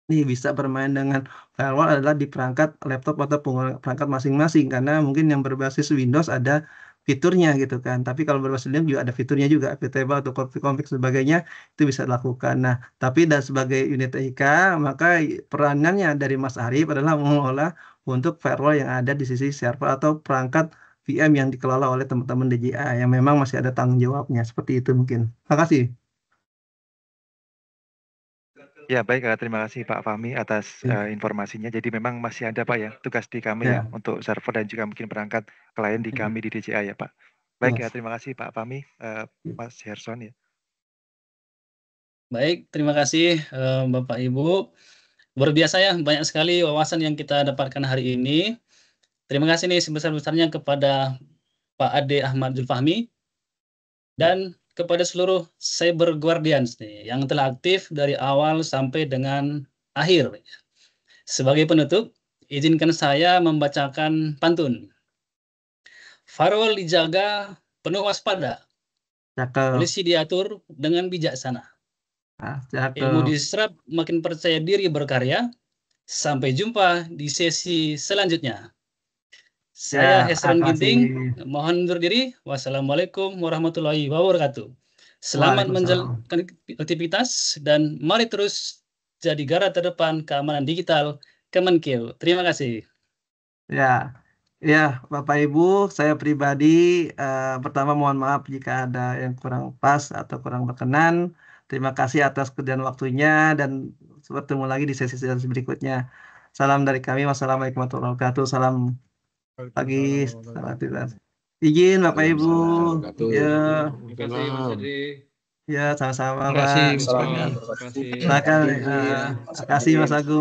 ini bisa bermain dengan firewall adalah di perangkat laptop atau perangkat masing-masing, karena mungkin yang berbasis Windows ada fiturnya gitu kan. Tapi kalau berbasis Linux juga ada fiturnya juga, VTable atau config sebagainya itu bisa dilakukan. Nah, tapi sebagai unit TIK, maka peranannya dari Mas Arif adalah mengelola untuk firewall yang ada di sisi server atau perangkat VM yang dikelola oleh teman-teman DJA yang memang masih ada tanggung jawabnya. Seperti itu mungkin. Terima kasih. Ya, baik, terima kasih Pak Fahmi atas informasinya. Jadi memang masih ada Pak ya tugas di kami ya untuk server dan juga mungkin perangkat klien di kami di DJA ya Pak. Baik, terima kasih Pak Fahmi, Mas Herson ya. Baik, terima kasih Bapak Ibu. Luar biasa ya, banyak sekali wawasan yang kita dapatkan hari ini. Terima kasih nih sebesar-besarnya kepada Pak Ade Ahmad Zulfahmi dan kepada seluruh Cyber Guardians nih yang telah aktif dari awal sampai dengan akhir. Sebagai penutup, izinkan saya membacakan pantun. Firewall dijaga penuh waspada. Polisi diatur dengan bijaksana. Ilmu diserap makin percaya diri berkarya. Sampai jumpa di sesi selanjutnya. Saya Hesron Ginting, mohon undur diri. Wassalamualaikum warahmatullahi wabarakatuh. Selamat menjalankan aktivitas dan mari terus jadi garda terdepan keamanan digital Kemenkeu. Terima kasih. Ya, Bapak Ibu, saya pribadi pertama mohon maaf jika ada yang kurang pas atau kurang berkenan. Terima kasih atas kedua waktunya dan bertemu lagi di sesi berikutnya. Salam dari kami. Wassalamualaikum warahmatullahi wabarakatuh. Salam pagi. Izin Bapak Ibu. Ya. Terima kasih Mas Adi. Ya, sama-sama Terima kasih Pak. Mas Fahmi. Terima kasih Mas Agung.